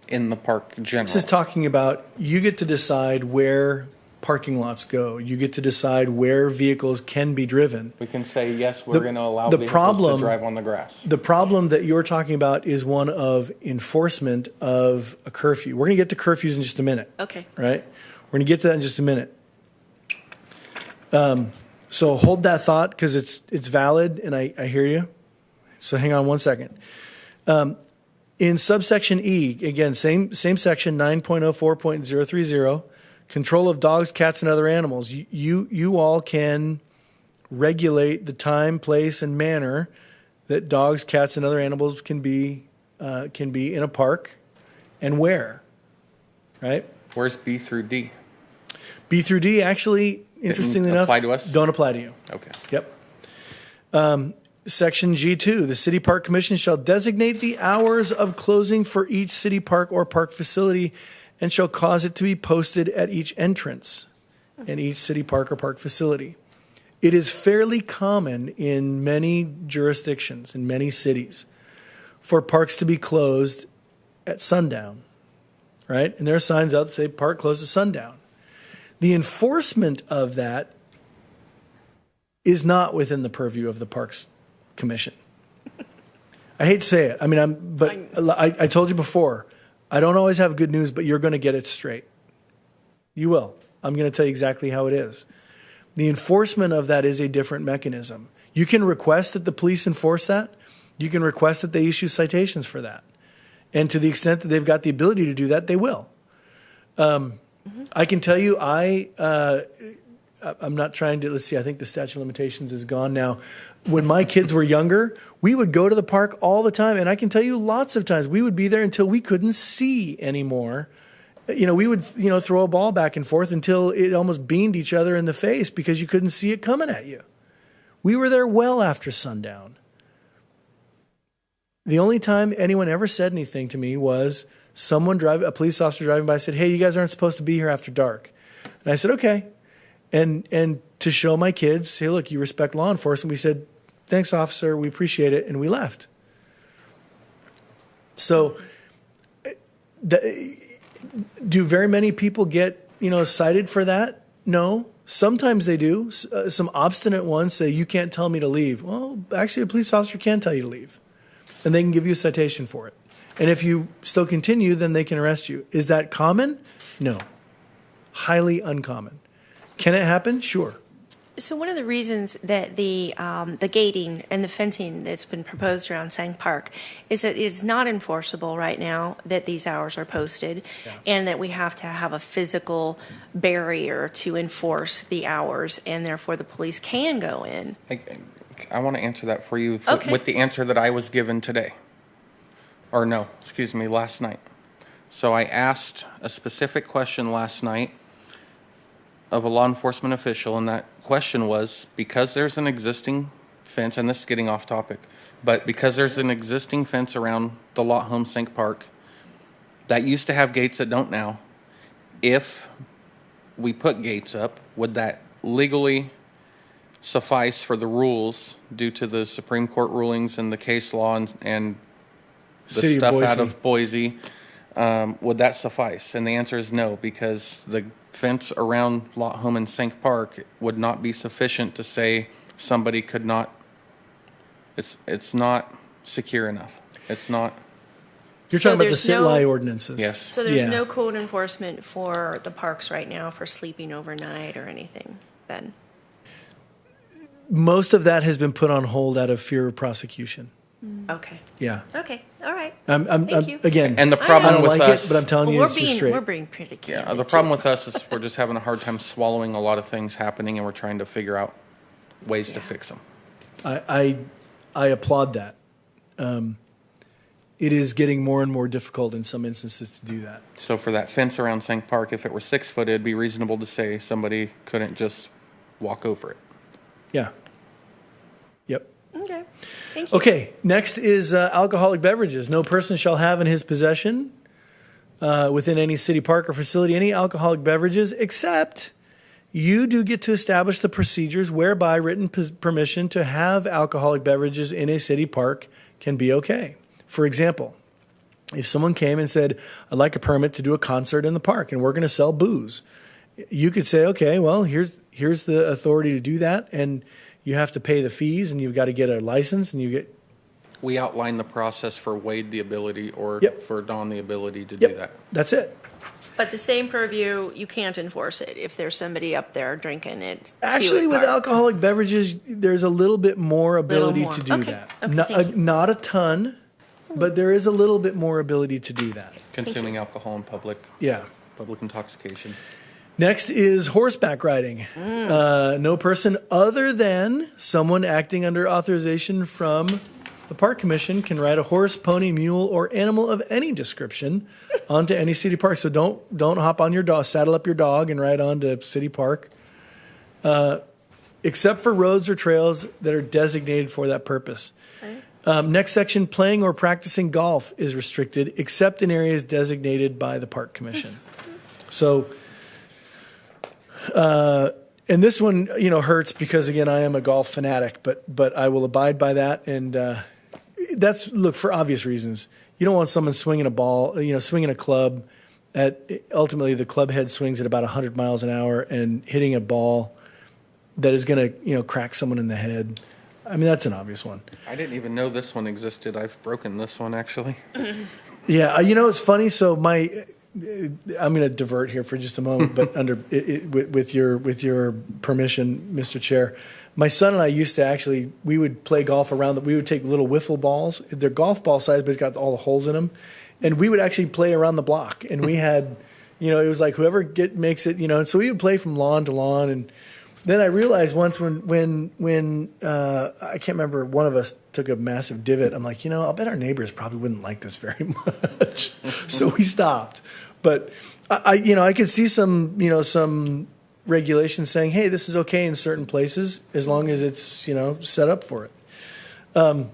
In the park general. This is talking about you get to decide where parking lots go. You get to decide where vehicles can be driven. We can say, yes, we're going to allow the vehicles problem- to drive on the grass. The problem that you're talking about is one of enforcement of a curfew. We're going to get to curfews in just a minute. Okay. Right? We're going to get to that in just a minute. So hold that thought because it's valid and I hear you. So hang on one second. In subsection E, again, same section, 9.04.030, control of dogs, cats, and other animals. You all can regulate the time, place, and manner that dogs, cats, and other animals can be can be in a park and where, right? Where's B through D? B through D actually, interestingly enough, apply to us? don't apply to you. Okay. Yep. Section G2, the City Park Commission shall designate the hours of closing for each city park or park facility and shall cause it to be posted at each entrance in each city park or park facility. It is fairly common in many jurisdictions, in many cities, for parks to be closed at sundown, right? And there are signs out that say park closes sundown. The enforcement of that is not within the purview of the Parks Commission. I hate to say it. I mean, I told you before, I don't always have good news, but you're going to get it straight. You will. I'm going to tell you exactly how it is. The enforcement of that is a different mechanism. You can request that the police enforce that. You can request that they issue citations for that. And to the extent that they've got the ability to do that, they will. I can tell you, I'm not trying to, let's see, I think the statute of limitations is gone now. When my kids were younger, we would go to the park all the time. And I can tell you lots of times we would be there until we couldn't see anymore. We would, throw a ball back and forth until it almost beamed each other in the face because you couldn't see it coming at you. We were there well after sundown. The only time anyone ever said anything to me was a police officer driving by said, "Hey, you guys aren't supposed to be here after dark." And I said, "Okay." And to show my kids, "Hey, look, you respect law enforcement," we said, "Thanks, officer, we appreciate it," and we left. So, do very many people get, cited for that? No. Sometimes they do. Some obstinate ones say, "You can't tell me to leave." Well, actually, a police officer can tell you to leave, and they can give you a citation for it. And if you still continue, then they can arrest you. Is that common? No. Highly uncommon. Can it happen? Sure. So one of the reasons that the gating and the fencing that's been proposed around Sang Park is that it is not enforceable right now that these hours are posted, and that we have to have a physical barrier to enforce the hours, and therefore the police can go in. I want to answer that for you Okay. with the answer that I was given today. Or no, excuse me, last night. So I asked a specific question last night of a law enforcement official, and that question was, because there's an existing fence, and this is getting off topic, but because there's an existing fence around the lot home Sink Park that used to have gates that don't now, if we put gates up, would that legally suffice for the rules due to the Supreme Court rulings and the case law and the City of stuff Boise. out of Boise? Would that suffice? And the answer is no, because the fence around lot home and Sink Park would not be sufficient to say somebody could not. It's not secure enough. It's not. You're So talking about the there's sit-lie no- ordinances. Yes. So there's Yeah. no code enforcement for the parks right now for sleeping overnight or anything then? Most of that has been put on hold out of fear of prosecution. Okay. Yeah. Okay. All right. Thank you. Again, And the I problem I don't with like us, it, but I'm telling you Well, it's just straight. we're being pretty candid. yeah, the problem with us is we're just having a hard time swallowing a lot of things happening, and we're trying to figure out ways to fix them. I applaud that. It is getting more and more difficult in some instances to do that. So for that fence around Sank Park, if it were 6 foot, it'd be reasonable to say somebody couldn't just walk over it. Yeah. Yep. Okay. Thank you. Okay, next is alcoholic beverages. No person shall have in his possession within any city park or facility any alcoholic beverages, except you do get to establish the procedures whereby written permission to have alcoholic beverages in a city park can be okay. For example, if someone came and said, "I'd like a permit to do a concert in the park and we're going to sell booze," you could say, "Okay, well, here's the authority to do that, and you have to pay the fees, and you've got to get a license, and you get." We outline the process for Wade the ability, or Yep. for Don the ability to do that. That's it. But the same purview, you can't enforce it if there's somebody up there drinking it. Actually, with alcoholic beverages, there's a little bit more ability more. to do Okay. that. Okay, Not, thank you. not a ton, but there is a little bit more ability to do that. Consuming alcohol in public, Yeah. public intoxication. Next is horseback riding. No person other than someone acting under authorization from the Park Commission can ride a horse, pony, mule, or animal of any description onto any city park. So don't hop on your dog, saddle up your dog and ride onto city park, except for roads or trails that are designated for that purpose. Next section, playing or practicing golf is restricted except in areas designated by the Park Commission. So, and this one, hurts because, again, I am a golf fanatic, but I will abide by that. And that's, look, for obvious reasons. You don't want someone swinging a ball, swinging a club ultimately the club head swings at about 100 miles an hour and hitting a ball that is going to, crack someone in the head. I mean, that's an obvious one. I didn't even know this one existed. I've broken this one, actually. Yeah, it's funny. So I'm going to divert here for just a moment, but with your permission, Mr. Chair, my son and I used to we would play golf around. We would take little wiffle balls. They're golf ball size, but it's got all the holes in them, and we would actually play around the block. And we had, it was like whoever makes it, and so we would play from lawn to lawn. And then I realized once when I can't remember, one of us took a massive divot. I'm like, I'll bet our neighbors probably wouldn't like this very much. So we stopped. But I could see some regulations saying, hey, this is okay in certain places as long as it's, set up for it.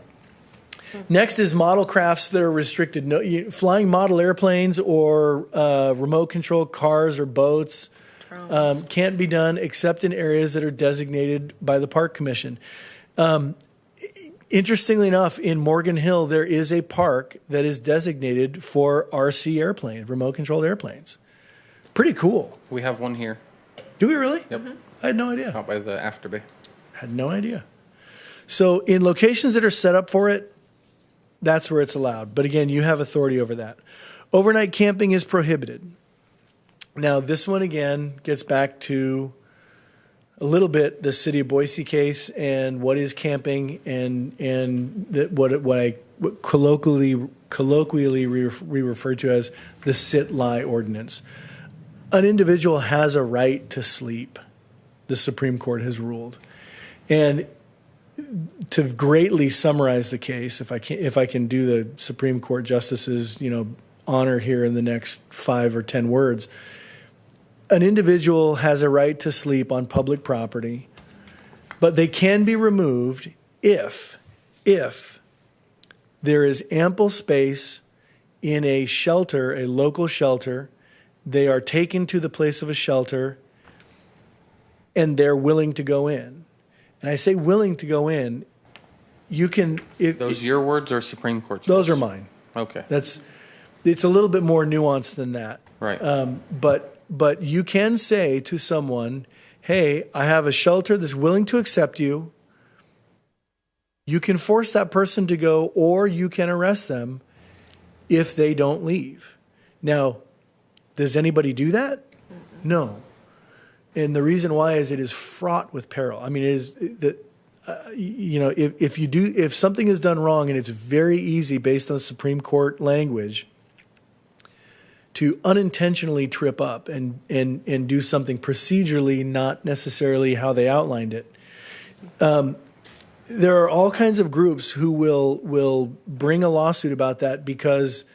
Next is model crafts that are restricted. Flying model airplanes or remote control cars or boats can't be done except in areas that are designated by the Park Commission. Interestingly enough, in Morgan Hill, there is a park that is designated for RC airplanes, remote-controlled airplanes. Pretty cool. We have one here. Do we really? Yep. I had no idea. Out by the Afterbay. Had no idea. So in locations that are set up for it, that's where it's allowed. But again, you have authority over that. Overnight camping is prohibited. Now, this one, again, gets back to a little bit the City of Boise case and what is camping and what I colloquially we refer to as the sit-lie ordinance. An individual has a right to sleep, the Supreme Court has ruled. And to greatly summarize the case, if I can do the Supreme Court justices, honor here in the next 5 or 10 words, an individual has a right to sleep on public property, but they can be removed if there is ample space in a shelter, a local shelter. They are taken to the place of a shelter, and they're willing to go in. And I say willing to go in. You can. Those your words or Supreme Court's Those words? are mine. Okay. It's a little bit more nuanced than that. Right. But you can say to someone, hey, I have a shelter that's willing to accept you. You can force that person to go, or you can arrest them if they don't leave. Now, does anybody do that? No. And the reason why is it is fraught with peril. I mean, it is that, if something is done wrong, and it's very easy based on the Supreme Court language to unintentionally trip up and do something procedurally not necessarily how they outlined it. There are all kinds of groups who will bring a lawsuit about that because,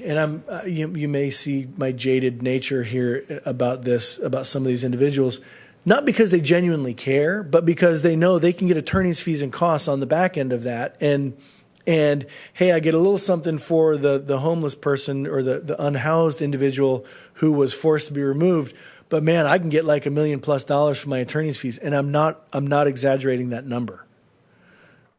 and you may see my jaded nature here about some of these individuals, not because they genuinely care, but because they know they can get attorney's fees and costs on the back end of that. And hey, I get a little something for the homeless person or the unhoused individual who was forced to be removed. But man, I can get like $1 million+ for my attorney's fees, and I'm not exaggerating that number.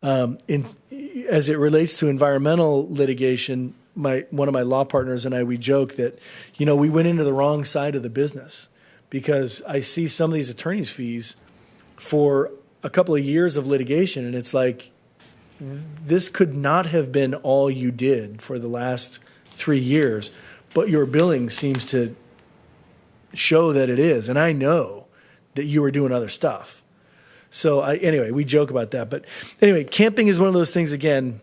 As it relates to environmental litigation, one of my law partners and I, we joke that we went into the wrong side of the business because I see some of these attorney's fees for a couple of years of litigation, and it's like, this could not have been all you did for the last 3 years, but your billing seems to show that it is. And I know that you were doing other stuff. So anyway, we joke about that. But anyway, camping is one of those things, again,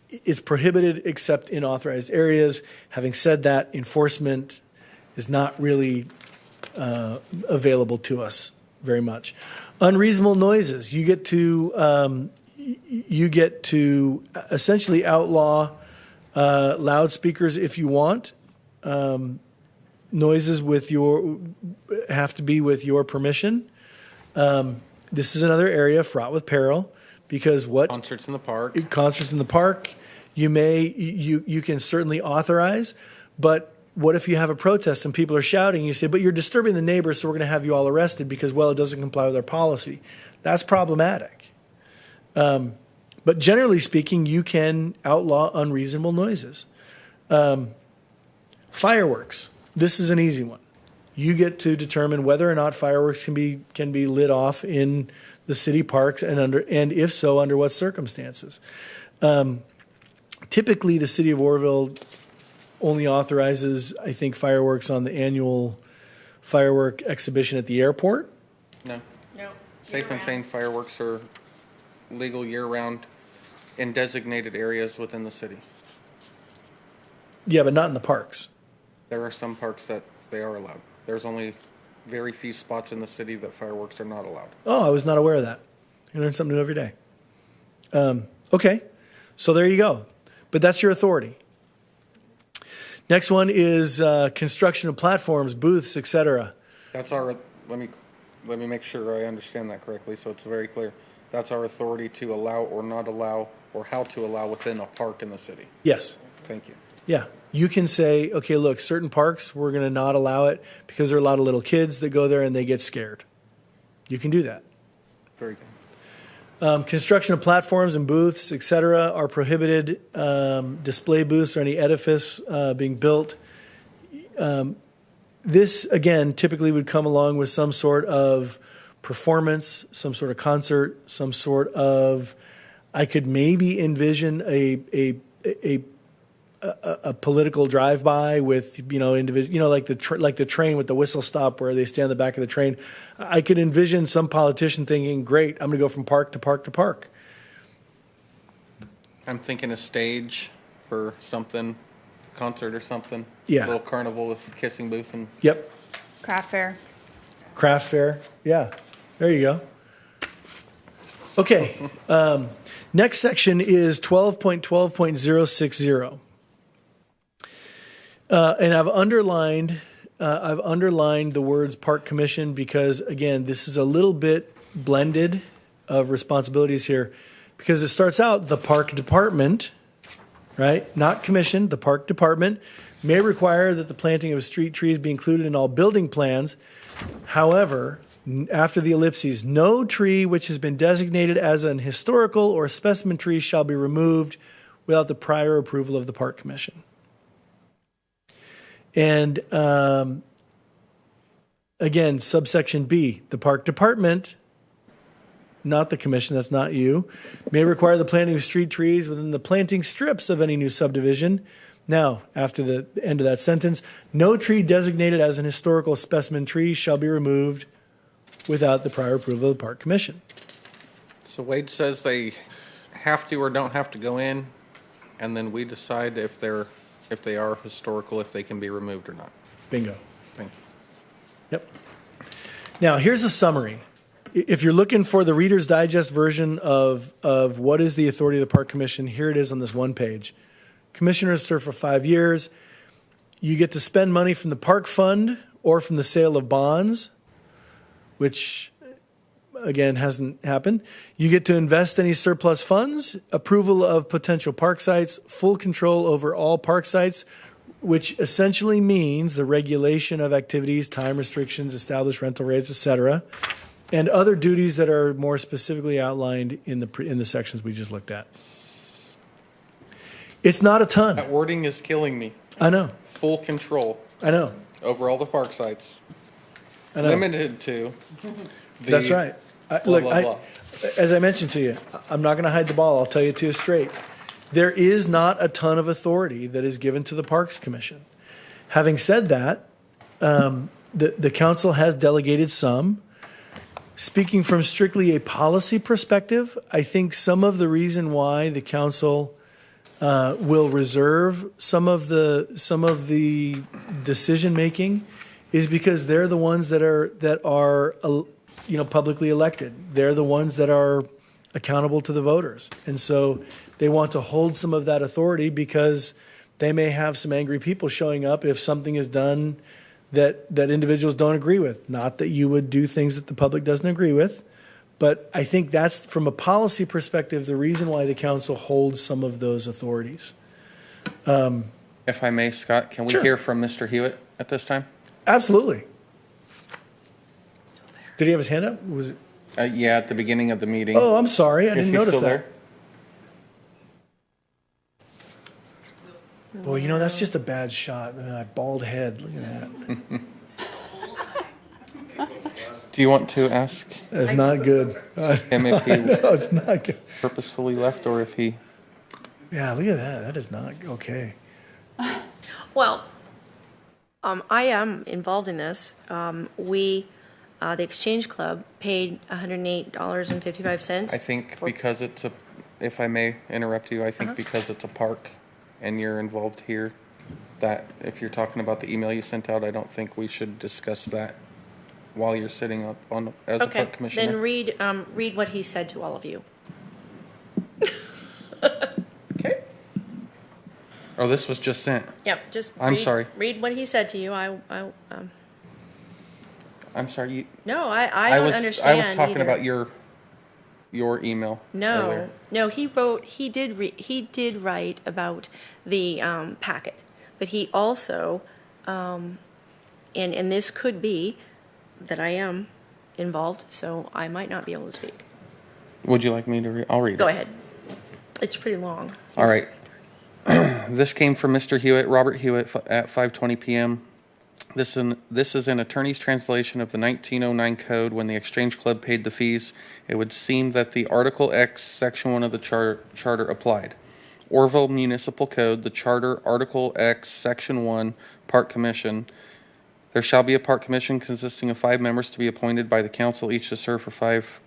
it's prohibited except in authorized areas. Having said that, enforcement is not really available to us very much. Unreasonable noises. You get to you get to essentially outlaw loudspeakers if you want. Noises have to be with your permission. This is another area fraught with peril because Concerts in the park. Concerts in the park, you can certainly authorize, but what if you have a protest and people are shouting? You say, but you're disturbing the neighbors, so we're going to have you all arrested because, well, it doesn't comply with our policy. That's problematic. But generally speaking, you can outlaw unreasonable noises. Fireworks. This is an easy one. You get to determine whether or not fireworks can be lit off in the city parks, and if so, under what circumstances. Typically, the city of Oroville only authorizes, I think, fireworks on the annual firework exhibition at the airport. No. No. Safe and sane fireworks are legal year-round in designated areas within the city. Yeah, but not in the parks. There are some parks that they are allowed. There's only very few spots in the city that fireworks are not allowed. Oh, I was not aware of that. You learn something new every day. Okay, so there you go. But that's your authority. Next one is construction of platforms, booths, etc. That's our, let me make sure I understand that correctly so it's very clear. That's our authority to allow or not allow, or how to allow within a park in the city. Yes. Thank you. Yeah. You can say, okay, look, certain parks, we're going to not allow it because there are a lot of little kids that go there and they get scared. You can do that. Very good. Construction of platforms and booths, et cetera, are prohibited. Display booths or any edifice being built. This, again, typically would come along with some sort of performance, some sort of concert, some sort of, I could maybe envision a political drive-by with, like the train with the whistle stop where they stand in the back of the train. I could envision some politician thinking, great, I'm going to go from park to park to park. I'm thinking a stage for something, concert or something. Yeah. A little carnival with kissing booth and. Yep. Craft fair. Craft fair. Yeah. There you go. Okay. Next section is 12.12.060. And I've underlined the words Park Commission because, again, this is a little bit blended of responsibilities here because it starts out the Park Department, right? Not commission, the Park Department may require that the planting of street trees be included in all building plans. However, after the ellipses, no tree which has been designated as an historical or specimen tree shall be removed without the prior approval of the Park Commission. And again, subsection B, the Park Department, not the Commission, that's not you, may require the planting of street trees within the planting strips of any new subdivision. Now, after the end of that sentence, no tree designated as an historical specimen tree shall be removed without the prior approval of the Park Commission. So Wade says they have to or don't have to go in, and then we decide if they are historical, if they can be removed or not. Bingo. Thank you. Yep. Now, here's a summary. If you're looking for the Reader's Digest version of what is the authority of the Park Commission, here it is on this one page. Commissioners serve for 5 years. You get to spend money from the park fund or from the sale of bonds, which, again, hasn't happened. You get to invest any surplus funds, approval of potential park sites, full control over all park sites, which essentially means the regulation of activities, time restrictions, established rental rates, etc., and other duties that are more specifically outlined in the sections we just looked at. It's not a ton. That wording is killing me. I know. Full control I know. over all the park sites. I know. Limited to the. That's right. blah, blah. As I mentioned to you, I'm not going to hide the ball. I'll tell you to you straight. There is not a ton of authority that is given to the Parks Commission. Having said that, the council has delegated some. Speaking from strictly a policy perspective, I think some of the reason why the council will reserve some of the decision making is because they're the ones that are publicly elected. They're the ones that are accountable to the voters. And so they want to hold some of that authority because they may have some angry people showing up if something is done that individuals don't agree with. Not that you would do things that the public doesn't agree with, but I think that's, from a policy perspective, the reason why the council holds some of those authorities. If I may, Scott, can we Sure. hear from Mr. Hewitt at this time? Absolutely. Did he have his hand up? Was it? Yeah, at the beginning of the meeting. Oh, I'm sorry. I Is didn't he notice still that. there? Boy, that's just a bad shot. That bald head. Look at that. Do you want to ask That's not good. him if he No, it's not good. purposefully left or if he... Yeah, look at that. That is not okay. Well, I am involved in this. The Exchange Club paid $108.55. I think because it's a, if I may interrupt you, I think because it's a park and you're involved here, that if you're talking about the email you sent out, I don't think we should discuss that while you're sitting up on as a Okay, park commissioner. then read what he said to all of you. Okay. Oh, this was just sent. Yep, just I'm sorry. Read what he said to you. I'm sorry. You, No, I don't was understand. I was talking either. about your email. Earlier. No, he did write about the packet, but he also, and this could be that I am involved, so I might not be able to speak. Would you like me to read? I'll read Go it. ahead. It's pretty long. All right. This came from Mr. Hewitt, Robert Hewitt, at 5:20 p.m. This is an attorney's translation of the 1909 code. When the Exchange Club paid the fees, it would seem that the Article X, Section 1 of the charter applied. Oroville Municipal Code, the Charter, Article X, Section 1, Park Commission. There shall be a Park Commission consisting of 5 members to be appointed by the council, each to serve for 5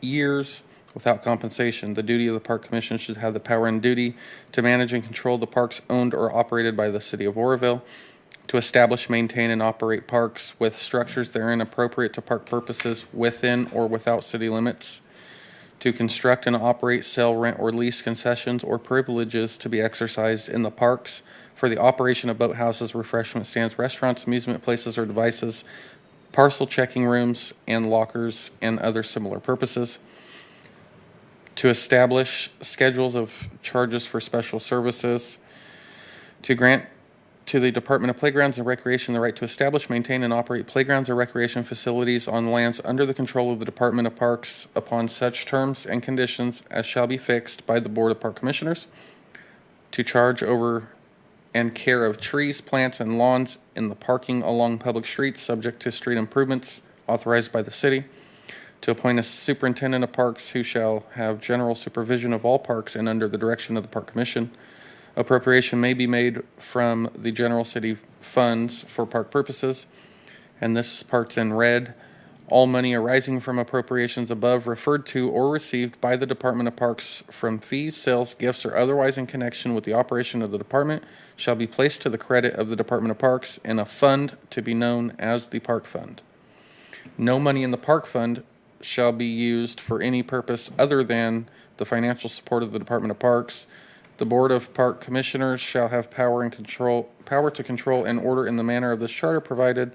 years without compensation. The duty of the Park Commission should have the power and duty to manage and control the parks owned or operated by the city of Oroville, to establish, maintain, and operate parks with structures therein appropriate to park purposes within or without city limits, to construct and operate, sell, rent, or lease concessions or privileges to be exercised in the parks for the operation of boathouses, refreshment stands, restaurants, amusement places, or devices, parcel checking rooms, and lockers, and other similar purposes, to establish schedules of charges for special services, to grant to the Department of Playgrounds and Recreation the right to establish, maintain, and operate playgrounds or recreation facilities on lands under the control of the Department of Parks upon such terms and conditions as shall be fixed by the Board of Park Commissioners, to charge over and care of trees, plants, and lawns in the parking along public streets subject to street improvements authorized by the city, to appoint a superintendent of parks who shall have general supervision of all parks and under the direction of the Park Commission. Appropriation may be made from the general city funds for park purposes, and this part's in red. All money arising from appropriations above referred to or received by the Department of Parks from fees, sales, gifts, or otherwise in connection with the operation of the department shall be placed to the credit of the Department of Parks in a fund to be known as the Park Fund. No money in the Park Fund shall be used for any purpose other than the financial support of the Department of Parks. The Board of Park Commissioners shall have power to control and order in the manner of this charter provided.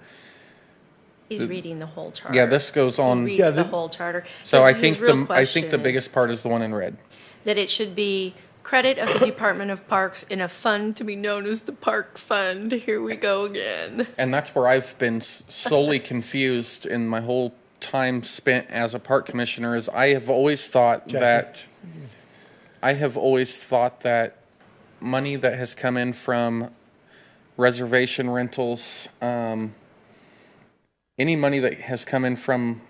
He's reading the whole charter. Yeah, this goes on. He reads the whole charter. So I His think real I think the question biggest part is the one in red. that it should be credit of the Department of Parks in a fund to be known as the Park Fund. Here we go again. And that's where I've been solely confused in my whole time spent as a park commissioner. Is I have always thought that money that has come in from reservation rentals, any money that has come in from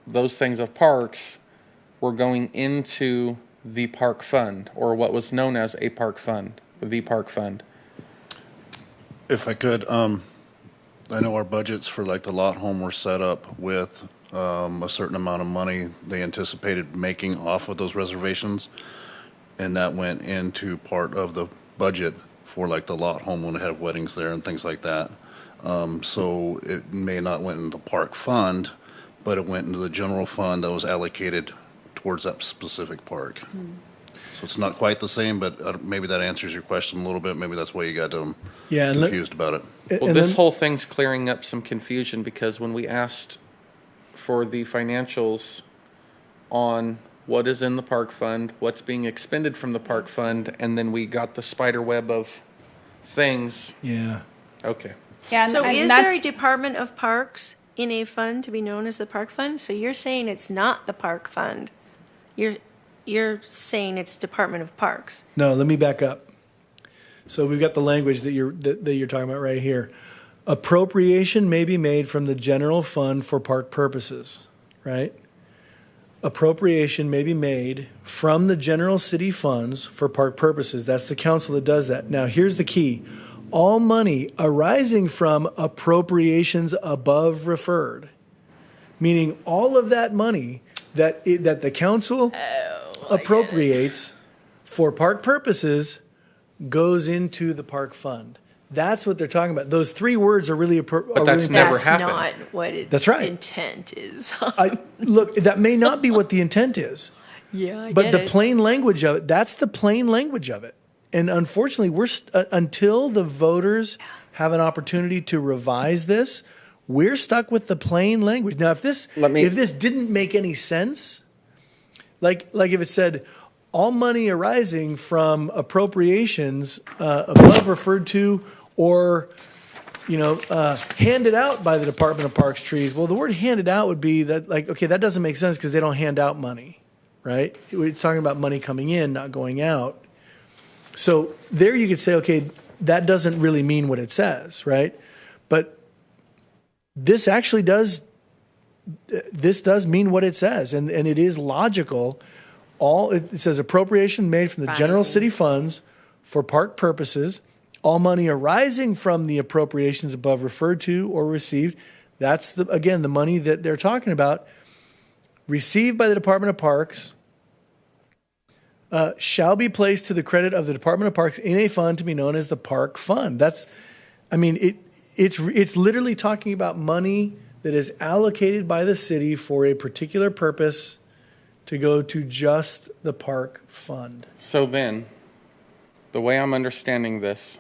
those things of parks, were going into the park fund, or what was known as a park fund, the park fund. If I could, I know our budgets for like the lot home were set up with a certain amount of money they anticipated making off of those reservations, and that went into part of the budget for like the lot home when they had weddings there and things like that. So it may not went into the park fund, but it went into the general fund that was allocated towards that specific park. So it's not quite the same, but maybe that answers your question a little bit. Maybe that's why you got Yeah, and confused about it. Well, this whole thing's clearing up some confusion because when we asked for the financials on what is in the park fund, what's being expended from the park fund, and then we got the spider web of things. Yeah. Okay. Yeah, So and is there a that's- Department of Parks in a fund to be known as the park fund? So you're saying it's not the park fund. You're saying it's Department of Parks. No, let me back up. So we've got the language that you're talking about right here. Appropriation may be made from the general fund for park purposes, right? Appropriation may be made from the general city funds for park purposes. That's the council that does that. Now, here's the key. All money arising from appropriations above referred, meaning all of that money that the council appropriates for park purposes goes into the park fund. That's what they're talking about. Those three words are really But that's really never That's happened. not what its That's right. intent is. Look, that may not be what the intent is. Yeah, I But get the it. plain language of it, that's the plain language of it. And unfortunately, until the voters have an opportunity to revise this, we're stuck with the plain language. Now, if this didn't make any sense, like if it said, all money arising from appropriations above referred to or handed out by the Department of Parks trees. Well, the word handed out would be that, okay, that doesn't make sense because they don't hand out money, right? It's talking about money coming in, not going out. So there you could say, okay, that doesn't really mean what it says, right? But this actually does mean what it says, and it is logical. It says appropriation made from the general city funds for park purposes, all money arising from the appropriations above referred to or received. That's the money that they're talking about, received by the Department of Parks, shall be placed to the credit of the Department of Parks in a fund to be known as the park fund. It's literally talking about money that is allocated by the city for a particular purpose to go to just the park fund. So then, the way I'm understanding this,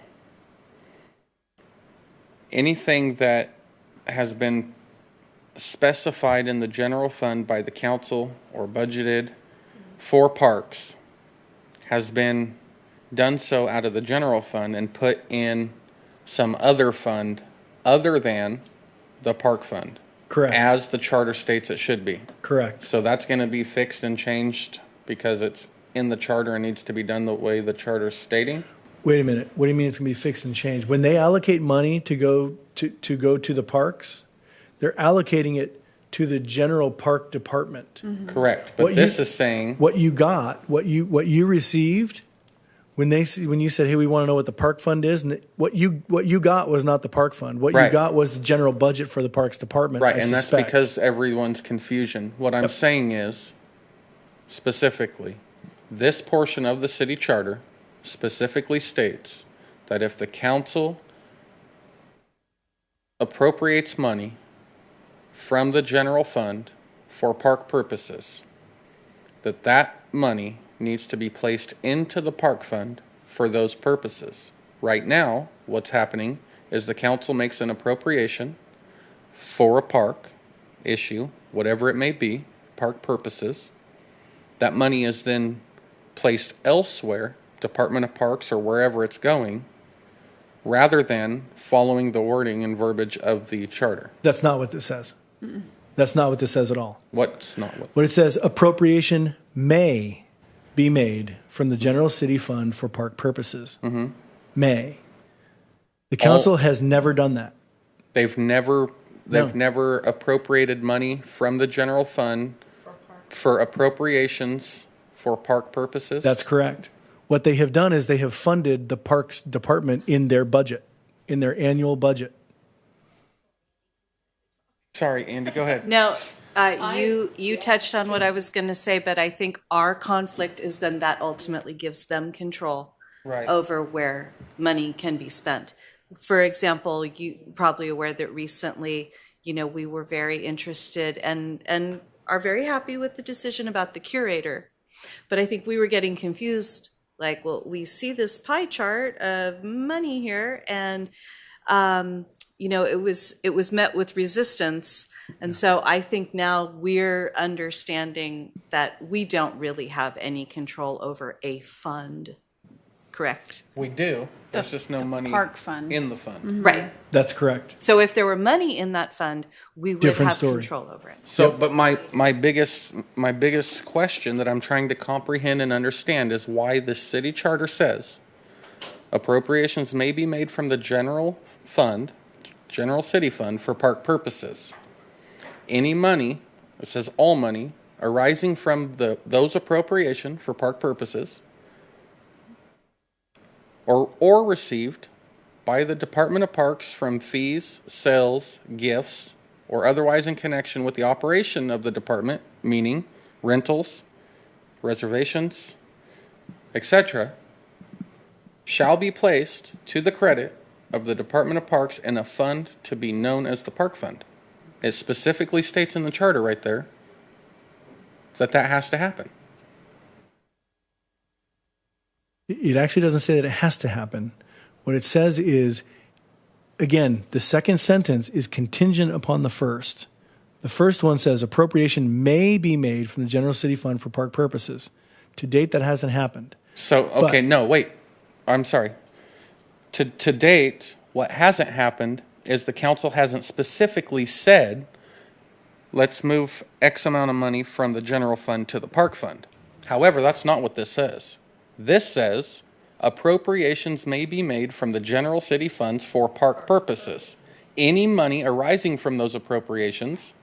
anything that has been specified in the general fund by the council or budgeted for parks has been done so out of the general fund and put in some other fund other than the park fund. Correct. As the charter states it should be. Correct. So that's going to be fixed and changed because it's in the charter and needs to be done the way the charter's stating? Wait a minute. What do you mean it's going to be fixed and changed? When they allocate money to go to the parks, they're allocating it to the general park department. Correct. But this is saying what you got, what you received when you said, "Hey, we want to know what the park fund is," and what you got was not the park fund. What you got was the general budget for the parks department. right, I and suspect. that's because everyone's confusion. What I'm saying is, specifically, this portion of the city charter specifically states that if the council appropriates money from the general fund for park purposes, that money needs to be placed into the park fund for those purposes. Right now, what's happening is the council makes an appropriation for a park issue, whatever it may be, park purposes. That money is then placed elsewhere, Department of Parks or wherever it's going, rather than following the wording and verbiage of the charter. That's not what this says. That's not what this says at all. What's not what? What it says, appropriation may be made from the general city fund for park purposes. May. The council has never done that. They've never appropriated money from the general fund for appropriations for park purposes. That's correct. What they have done is they have funded the parks department in their budget, in their annual budget. Sorry, Andy, go ahead. No, you touched on what I was going to say, but I think our conflict is then that ultimately gives them control over where money can be spent. For example, you probably aware that recently, we were very interested and are very happy with the decision about the curator. But I think we were getting confused. Like, well, we see this pie chart of money here, and it was met with resistance. And so I think now we're understanding that we don't really have any control over a fund. Correct. We do. There's just no money park fund. in the fund. Mm-hmm. Right. That's correct. So if there were money in that fund, we would Different have story. control over it. So, but my biggest question that I'm trying to comprehend and understand is why the city charter says appropriations may be made from the general city fund for park purposes. Any money, it says all money, arising from those appropriation for park purposes or received by the Department of Parks from fees, sales, gifts, or otherwise in connection with the operation of the department, meaning rentals, reservations, etc., shall be placed to the credit of the Department of Parks in a fund to be known as the Park Fund. It specifically states in the charter right there that has to happen. It actually doesn't say that it has to happen. What it says is, again, the second sentence is contingent upon the first. The first one says appropriation may be made from the general city fund for park purposes. To date, that hasn't happened. So, okay, no, wait. I'm sorry. To date, what hasn't happened is the council hasn't specifically said, let's move X amount of money from the general fund to the park fund. However, that's not what this says. This says appropriations may be made from the general city funds for park purposes. Any money arising from those appropriations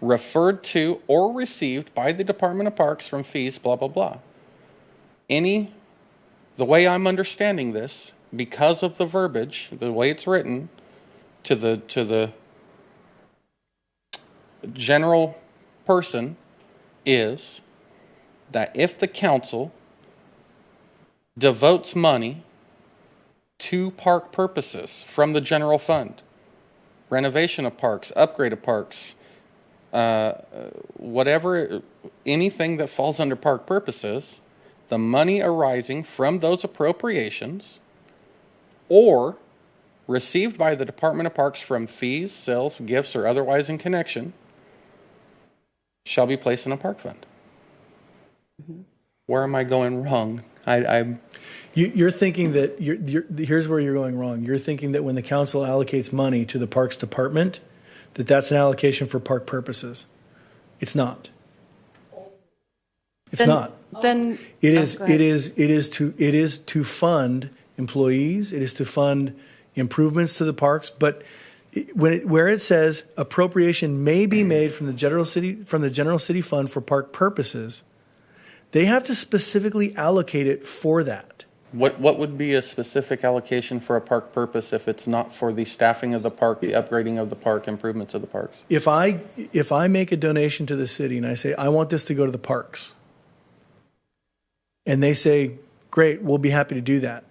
referred to or received by the Department of Parks from fees, blah, blah, blah. The way I'm understanding this, because of the verbiage, the way it's written, to the general person, is that if the council devotes money to park purposes from the general fund, renovation of parks, upgrade of parks, whatever, anything that falls under park purposes, the money arising from those appropriations or received by the Department of Parks from fees, sales, gifts, or otherwise in connection shall be placed in a park fund. Mm-hmm. Where am I going wrong? You're thinking that here's where you're going wrong. You're thinking that when the council allocates money to the Parks Department, that's an allocation for park purposes. It's not. It's not. Then it is to fund employees. It is to fund improvements to the parks. But where it says appropriation may be made from the general city fund for park purposes, they have to specifically allocate it for that. What would be a specific allocation for a park purpose if it's not for the staffing of the park, the upgrading of the park, improvements of the parks? If I make a donation to the city and I say, I want this to go to the parks, and they say, great, we'll be happy to do that.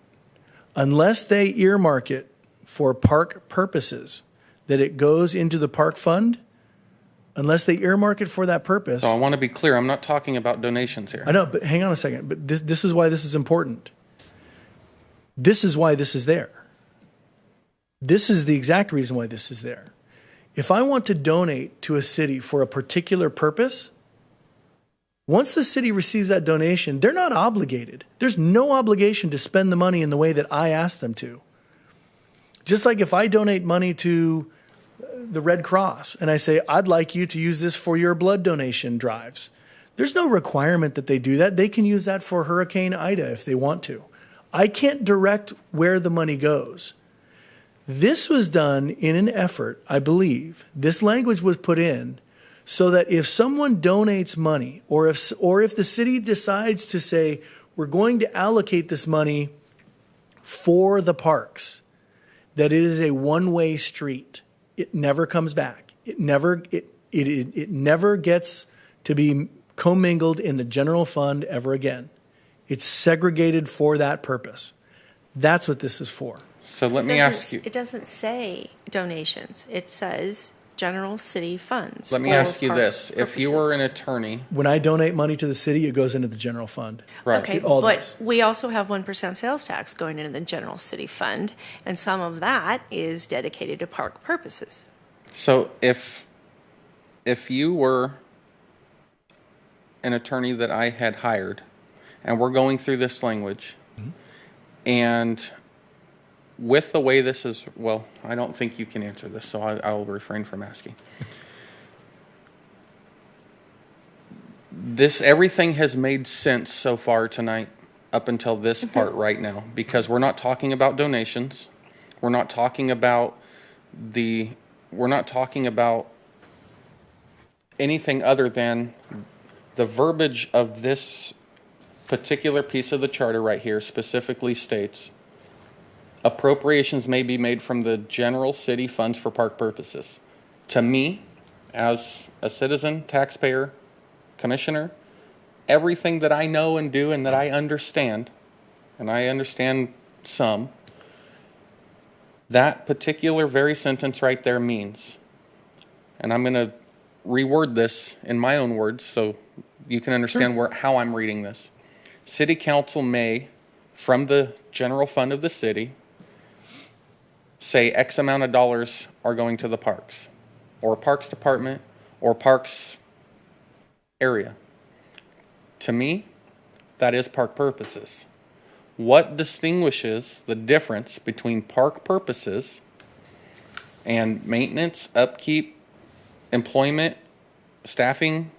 Unless they earmark it for park purposes, that it goes into the park fund, unless they earmark it for that purpose. So I want to be clear, I'm not talking about donations here. I know, but hang on a second. But this is why this is important. This is why this is there. This is the exact reason why this is there. If I want to donate to a city for a particular purpose, once the city receives that donation, they're not obligated. There's no obligation to spend the money in the way that I ask them to. Just like if I donate money to the Red Cross and I say, I'd like you to use this for your blood donation drives. There's no requirement that they do that. They can use that for Hurricane Ida if they want to. I can't direct where the money goes. This was done in an effort, I believe, this language was put in so that if someone donates money or if the city decides to say, we're going to allocate this money for the parks, that it is a one-way street. It never comes back. It never gets to be commingled in the general fund ever again. It's segregated for that purpose. That's what this is for. So let me ask you. It doesn't say donations. It says general city funds. Let me for ask you park this. If you were an purposes. attorney, When I donate money to the city, it goes into the general fund. right? Okay, It all but does. we also have 1% sales tax going into the general city fund, and some of that is dedicated to park purposes. So if you were an attorney that I had hired, and we're going through this language, and with the way this is, well, I don't think you can answer this, so I'll refrain from asking. Everything has made sense so far tonight, up until this part right now, because we're not talking about donations. We're not talking about anything other than the verbiage of this particular piece of the charter right here specifically states appropriations may be made from the general city funds for park purposes. To me, as a citizen, taxpayer, commissioner, everything that I know and do and that I understand, and I understand some, that particular very sentence right there means, and I'm going to reword this in my own words so you can understand how I'm reading this. City council may, from the general fund of the city, say X amount of dollars are going to the parks, or parks department, or parks area. To me, that is park purposes. What distinguishes the difference between park purposes and maintenance, upkeep, employment, staffing?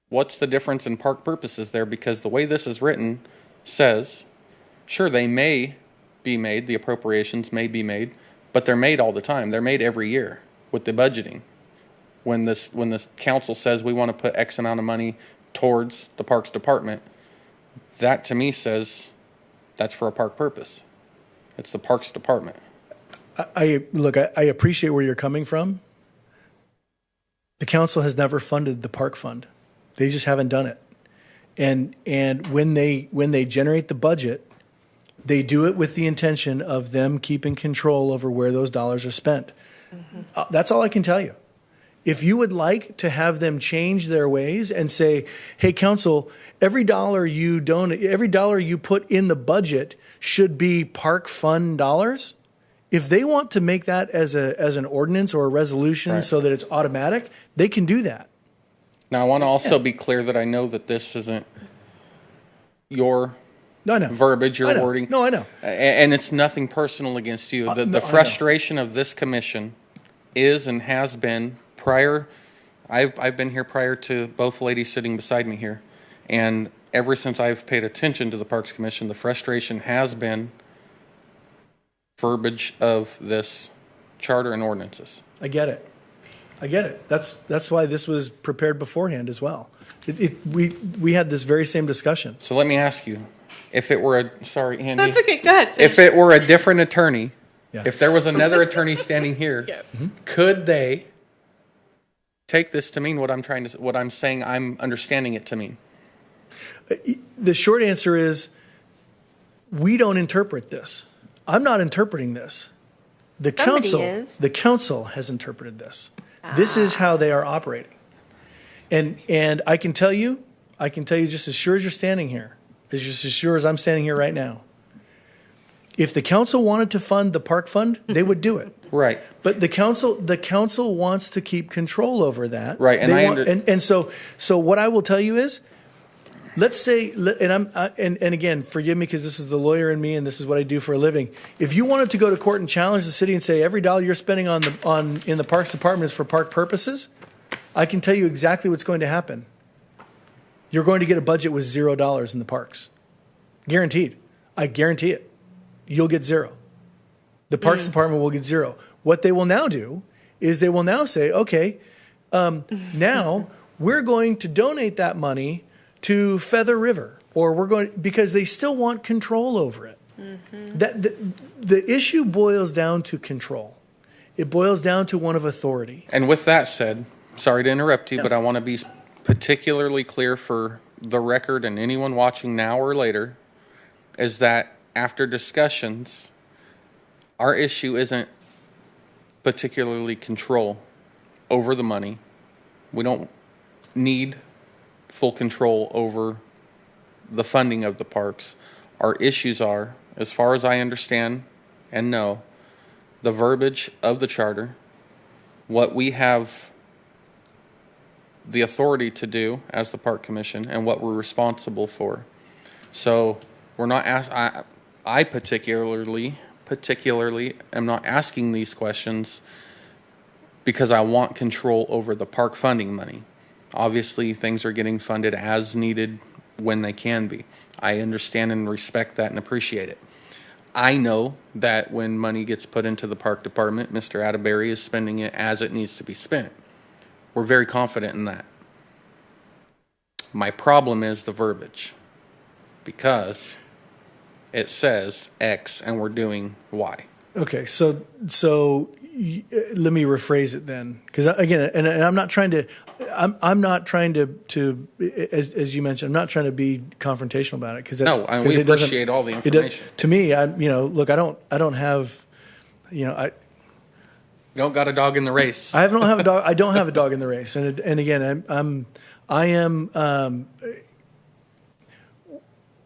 What's the difference in park purposes there? Because the way this is written says, sure, they may be made, the appropriations may be made, but they're made all the time. They're made every year with the budgeting. When the council says we want to put X amount of money towards the parks department, that to me says that's for a park purpose. It's the parks department. I appreciate where you're coming from. The council has never funded the park fund. They just haven't done it. And when they generate the budget, they do it with the intention of them keeping control over where those dollars are spent. That's all I can tell you. If you would like to have them change their ways and say, hey, council, every dollar you donate, every dollar you put in the budget should be park fund dollars. If they want to make that as an ordinance or a resolution Right. so that it's automatic, they can do that. Now, I want to also be clear that I know that this isn't your No, I know. verbiage, your I know. wording. No, I know. And it's nothing personal against you. No, I The know. frustration of this commission is and has been prior. I've been here prior to both ladies sitting beside me here. And ever since I've paid attention to the Parks Commission, the frustration has been verbiage of this charter and ordinances. I get it. That's why this was prepared beforehand as well. We had this very same discussion. So let me ask you, if it were sorry, Andy. That's okay. Go ahead. If it were a different attorney, Yeah. if there was another attorney standing here, could they take this to mean what I'm saying I'm understanding it to mean? The short answer is we don't interpret this. I'm not interpreting this. The council has interpreted this. This is how they are operating. And I can tell you just as sure as you're standing here, just as sure as I'm standing here right now. If the council wanted to fund the park fund, they would do it. Right. But the council wants to keep control over that. Right, and so what I will tell you is, let's say, and again, forgive me because this is the lawyer in me and this is what I do for a living. If you wanted to go to court and challenge the city and say every dollar you're spending in the parks department is for park purposes, I can tell you exactly what's going to happen. You're going to get a budget with $0 in the parks, guaranteed. I guarantee it. You'll get zero. The Parks Department will get zero. What they will now do is they will now say, okay, now we're going to donate that money to Feather River, or because they still want control over it. The issue boils down to control. It boils down to one of authority. And with that said, sorry to interrupt you, but I want to be particularly clear for the record and anyone watching now or later, is that after discussions, our issue isn't particularly control over the money. We don't need full control over the funding of the parks. Our issues are, as far as I understand and know, the verbiage of the charter, what we have the authority to do as the park commission, and what we're responsible for. So we're not I particularly am not asking these questions because I want control over the park funding money. Obviously, things are getting funded as needed when they can be. I understand and respect that and appreciate it. I know that when money gets put into the park department, Mr. Atterbury is spending it as it needs to be spent. We're very confident in that. My problem is the verbiage, because it says X and we're doing Y. Okay, so let me rephrase it then, because again, and I'm not trying to, I'm not trying to as you mentioned, I'm not trying to be confrontational about it, because No, and we appreciate all the information. To me, look, I don't have, I You don't got a dog in the race. I don't have a dog. I don't have a dog in the race, and again,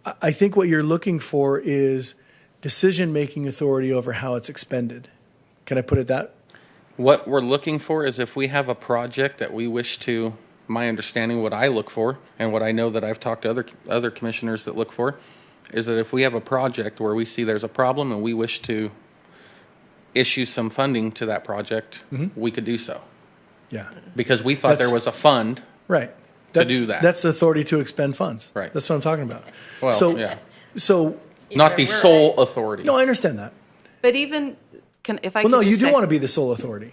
I think what you're looking for is decision-making authority over how it's expended. Can I put it that? What we're looking for is if we have a project that we wish to, my understanding, what I look for, and what I know that I've talked to other commissioners that look for, is that if we have a project where we see there's a problem and we wish to issue some funding to that project, we could do so. Yeah. Because we thought there was a fund. Right. To do that. That's authority to expend funds. Right. That's what I'm talking about. Well, yeah. So Not the sole authority. no, I understand that. But even, if I Well, could no, just you do say, want to be the sole authority.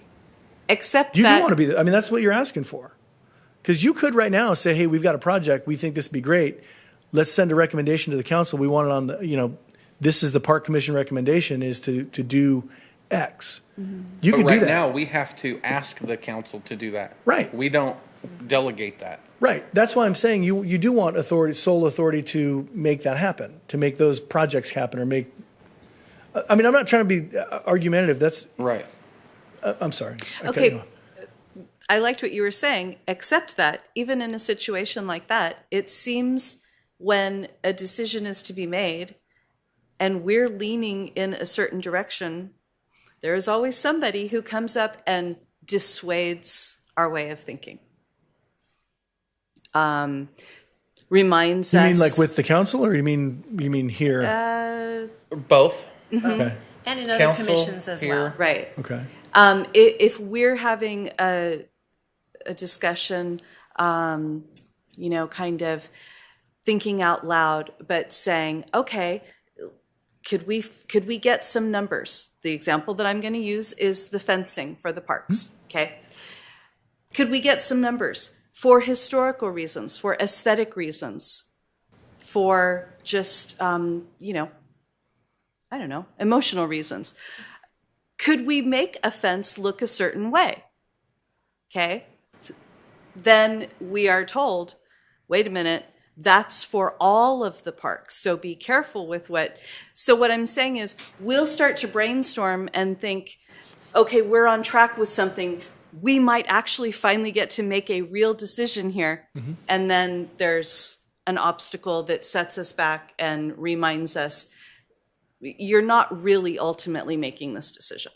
except You that, do want to be. I mean, that's what you're asking for. Because you could right now say, "Hey, we've got a project. We think this would be great. Let's send a recommendation to the council. We want it on the. This is the park commission recommendation is to do X." You But can right do that now, we have to ask the council to do that. Right. We don't delegate that. Right. That's why I'm saying you do want authority, sole authority to make that happen, to make those projects happen, or make. I mean, I'm not trying to be argumentative. That's Right. I'm sorry. I cut Okay. you off. I liked what you were saying, except that even in a situation like that, it seems when a decision is to be made and we're leaning in a certain direction, there is always somebody who comes up and dissuades our way of thinking. Reminds You us. mean like with the council, or you mean here? Both. Okay. And in other Council commissions as here. well. Right. Okay. If we're having a discussion, kind of thinking out loud, but saying, okay, could we get some numbers? The example that I'm going to use is the fencing for the parks. Okay. Could we get some numbers for historical reasons, for aesthetic reasons, for just, I don't know, emotional reasons? Could we make a fence look a certain way? Okay. Then we are told, wait a minute, that's for all of the parks. So be careful with what. So what I'm saying is we'll start to brainstorm and think, okay, we're on track with something. We might actually finally get to make a real decision here. And then there's an obstacle that sets us back and reminds us, you're not really ultimately making this decision.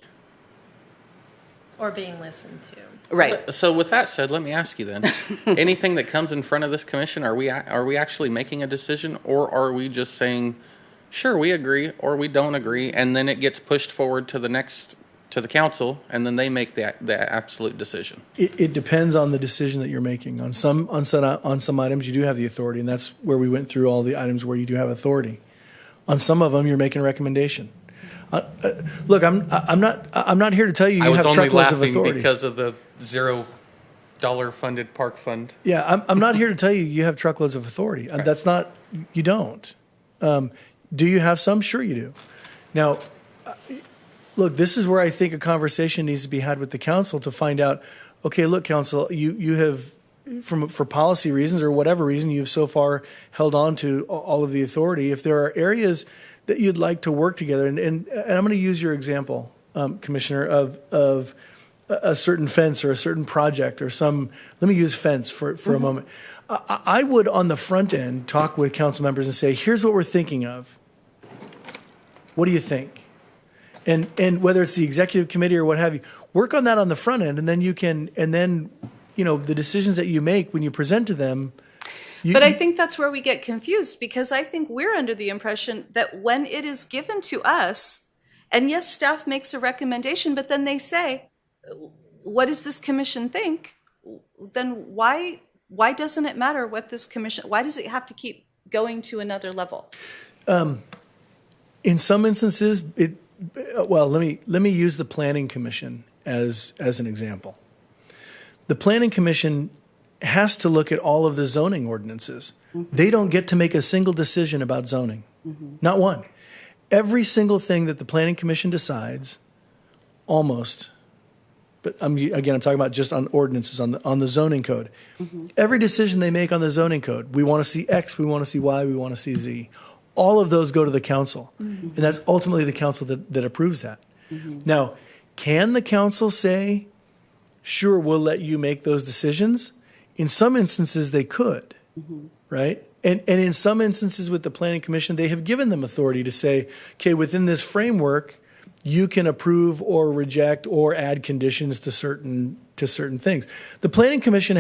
Or being listened to. Right. So with that said, let me ask you then, anything that comes in front of this commission, are we actually making a decision, or are we just saying, sure, we agree, or we don't agree, and then it gets pushed forward to the council, and then they make the absolute decision? It depends on the decision that you're making. On some items, you do have the authority, and that's where we went through all the items where you do have authority. On some of them, you're making a recommendation. Look, I'm not here to tell you I you was have only truckloads of laughing authority. because of the $0 funded park fund. Yeah, I'm not here to tell you have truckloads of authority. That's not. You don't. Do you have some? Sure, you do. Now, look, this is where I think a conversation needs to be had with the council to find out. Okay, look, council, you have, for policy reasons or whatever reason, you've so far held on to all of the authority. If there are areas that you'd like to work together, and I'm going to use your example, Commissioner, of a certain fence or a certain project or some, let me use fence for a moment. I would, on the front end, talk with council members and say, here's what we're thinking of. What do you think? And whether it's the executive committee or what have you, work on that on the front end, and then the decisions that you make when you present to them. But I think that's where we get confused, because I think we're under the impression that when it is given to us, and yes, staff makes a recommendation, but then they say, what does this commission think? Then why doesn't it matter what this commission, why does it have to keep going to another level? In some instances, let me use the Planning Commission as an example. The Planning Commission has to look at all of the zoning ordinances. They don't get to make a single decision about zoning. Not one. Every single thing that the Planning Commission decides, almost, but I'm talking about just on ordinances, on the zoning code. Every decision they make on the zoning code, we want to see X, we want to see Y, we want to see Z. All of those go to the council. And that's ultimately the council that approves that. Now, can the council say, sure, we'll let you make those decisions? In some instances, they could, right? And in some instances with the Planning Commission, they have given them authority to say, okay, within this framework, you can approve or reject or add conditions to certain things. The Planning Commission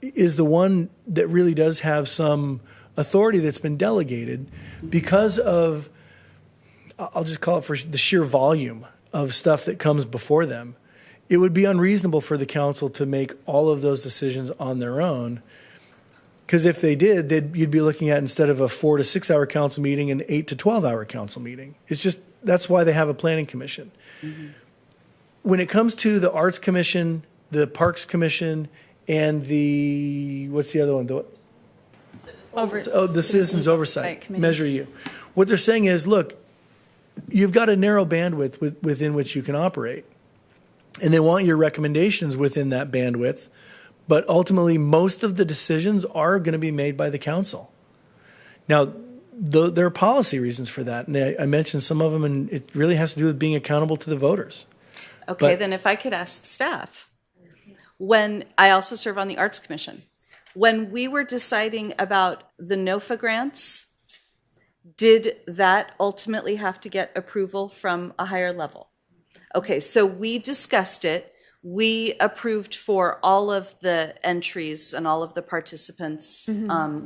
is the one that really does have some authority that's been delegated because of, I'll just call it for the sheer volume of stuff that comes before them. It would be unreasonable for the council to make all of those decisions on their own, because if they did, you'd be looking at, instead of a 4 to 6 hour council meeting, an 8 to 12 hour council meeting. It's just, that's why they have a Planning Commission. When it comes to the Arts Commission, the Parks Commission, and what's the other one? The Citizens Oversight Committee. Measure U. What they're saying is, look, you've got a narrow bandwidth within which you can operate. And they want your recommendations within that bandwidth. But ultimately, most of the decisions are going to be made by the council. Now, there are policy reasons for that. And I mentioned some of them, and it really has to do with being accountable to the voters. Okay, then if I could ask staff, when I also serve on the Arts Commission, when we were deciding about the NOFA grants, did that ultimately have to get approval from a higher level? Okay, so we discussed it. We approved for all of the entries and all of the participants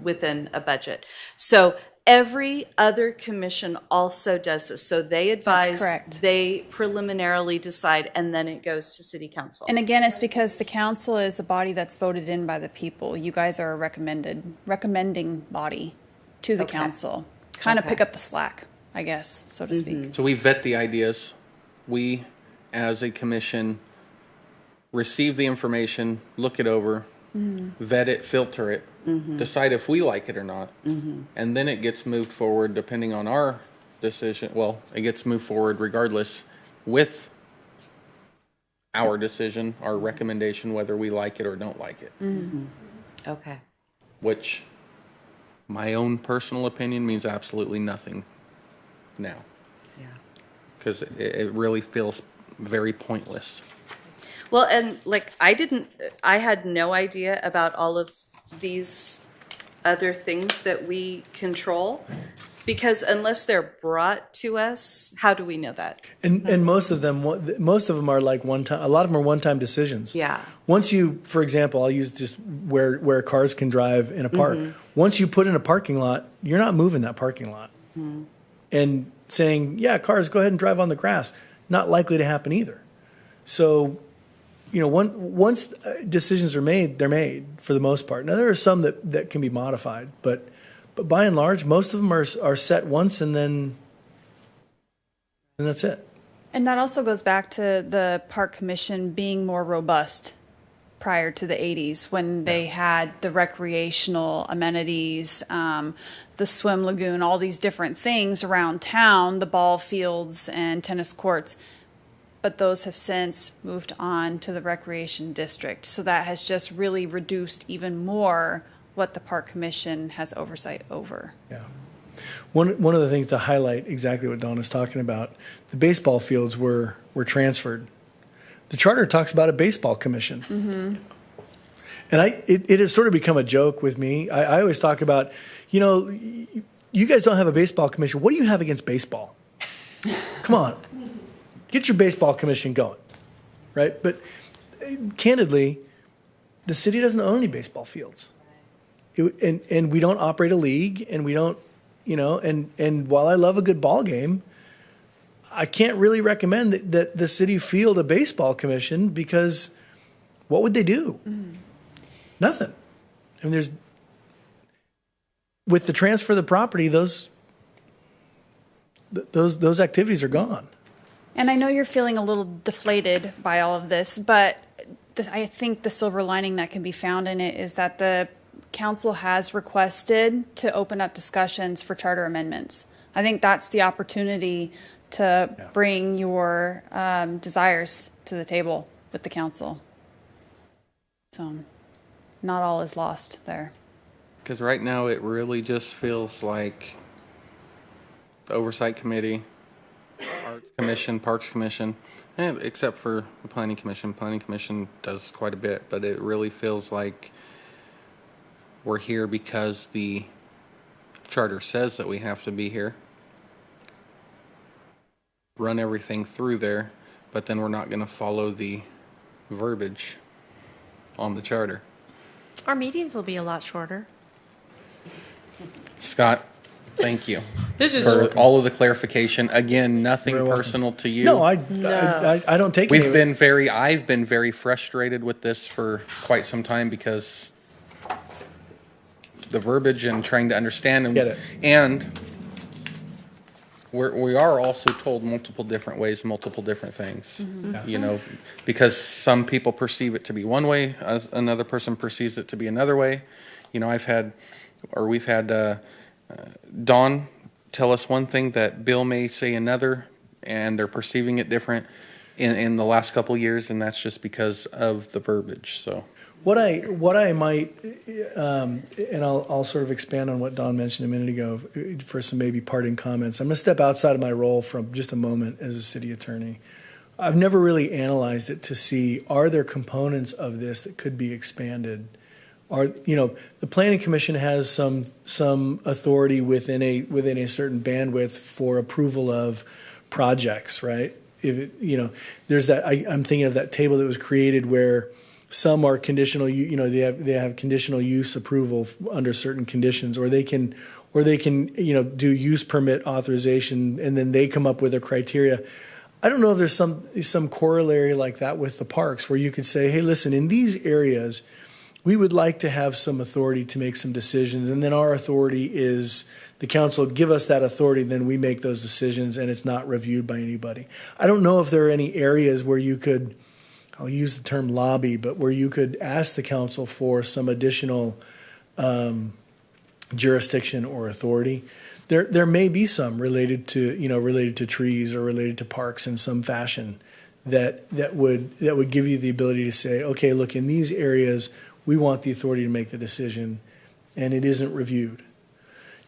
within a budget. So every other commission also does this. So they advise, That's correct. They preliminarily decide, and then it goes to city council. And again, it's because the council is a body that's voted in by the people. You guys are a recommending body to the council. Kind of pick up the slack, I guess, so to speak. So we vet the ideas. We, as a commission, receive the information, look it over, vet it, filter it, decide if we like it or not, and then it gets moved forward depending on our decision. Well, it gets moved forward regardless with our decision, our recommendation, whether we like it or don't like it. Okay. Which, my own personal opinion, means absolutely nothing now. Yeah. Because it really feels very pointless. Well, and like I had no idea about all of these other things that we control, because unless they're brought to us, how do we know that? And most of them are like one time. A lot of them are one-time decisions. Yeah. Once you, for example, I'll use just where cars can drive in a park. Once you put in a parking lot, you're not moving that parking lot. And saying, yeah, cars, go ahead and drive on the grass, not likely to happen either. So, once decisions are made, they're made for the most part. Now, there are some that can be modified, but by and large, most of them are set once, and that's it. And that also goes back to the Park Commission being more robust prior to the 80s, when they had the recreational amenities, the swim lagoon, all these different things around town, the ball fields and tennis courts. But those have since moved on to the recreation district. So that has just really reduced even more what the Park Commission has oversight over. Yeah. One of the things to highlight exactly what Dawn is talking about, the baseball fields were transferred. The charter talks about a baseball commission. Mm-hmm. And it has sort of become a joke with me. I always talk about, you guys don't have a baseball commission. What do you have against baseball? Come on. Get your baseball commission going, right? But candidly, the city doesn't own any baseball fields. And we don't operate a league, and we don't, and while I love a good ball game, I can't really recommend that the city field a baseball commission, because what would they do? Mm. Nothing. I mean, with the transfer of the property, those activities are gone. And I know you're feeling a little deflated by all of this, but I think the silver lining that can be found in it is that the council has requested to open up discussions for charter amendments. I think that's the opportunity to bring your desires to the table with the council. So not all is lost there. Because right now it really just feels like the Oversight Committee, Arts Commission, Parks Commission, except for the Planning Commission. Planning Commission does quite a bit, but it really feels like we're here because the charter says that we have to be here, run everything through there, but then we're not going to follow the verbiage on the charter. Our meetings will be a lot shorter. Scott, thank you for all of the clarification. Again, nothing personal to you. No, I don't take it. I've been very frustrated with this for quite some time because the verbiage and trying to understand and Get it. And we are also told multiple different ways, multiple different things. Mm-hmm. Because some people perceive it to be one way, another person perceives it to be another way. We've had Dawn tell us one thing that Bill may say another, and they're perceiving it different in the last couple of years, and that's just because of the verbiage. So what I might, and I'll sort of expand on what Dawn mentioned a minute ago for some maybe parting comments. I'm going to step outside of my role for just a moment as a city attorney. I've never really analyzed it to see, are there components of this that could be expanded? The Planning Commission has some authority within a certain bandwidth for approval of projects, right? There's that. I'm thinking of that table that was created where some are conditional. They have conditional use approval under certain conditions, or they can do use permit authorization, and then they come up with a criteria. I don't know if there's some corollary like that with the parks, where you could say, hey, listen, in these areas, we would like to have some authority to make some decisions, and then our authority is the council give us that authority, then we make those decisions, and it's not reviewed by anybody. I don't know if there are any areas where you could, I'll use the term lobby, but where you could ask the council for some additional jurisdiction or authority. There may be some related to trees or related to parks in some fashion that would give you the ability to say, okay, look, in these areas we want the authority to make the decision, and it isn't reviewed.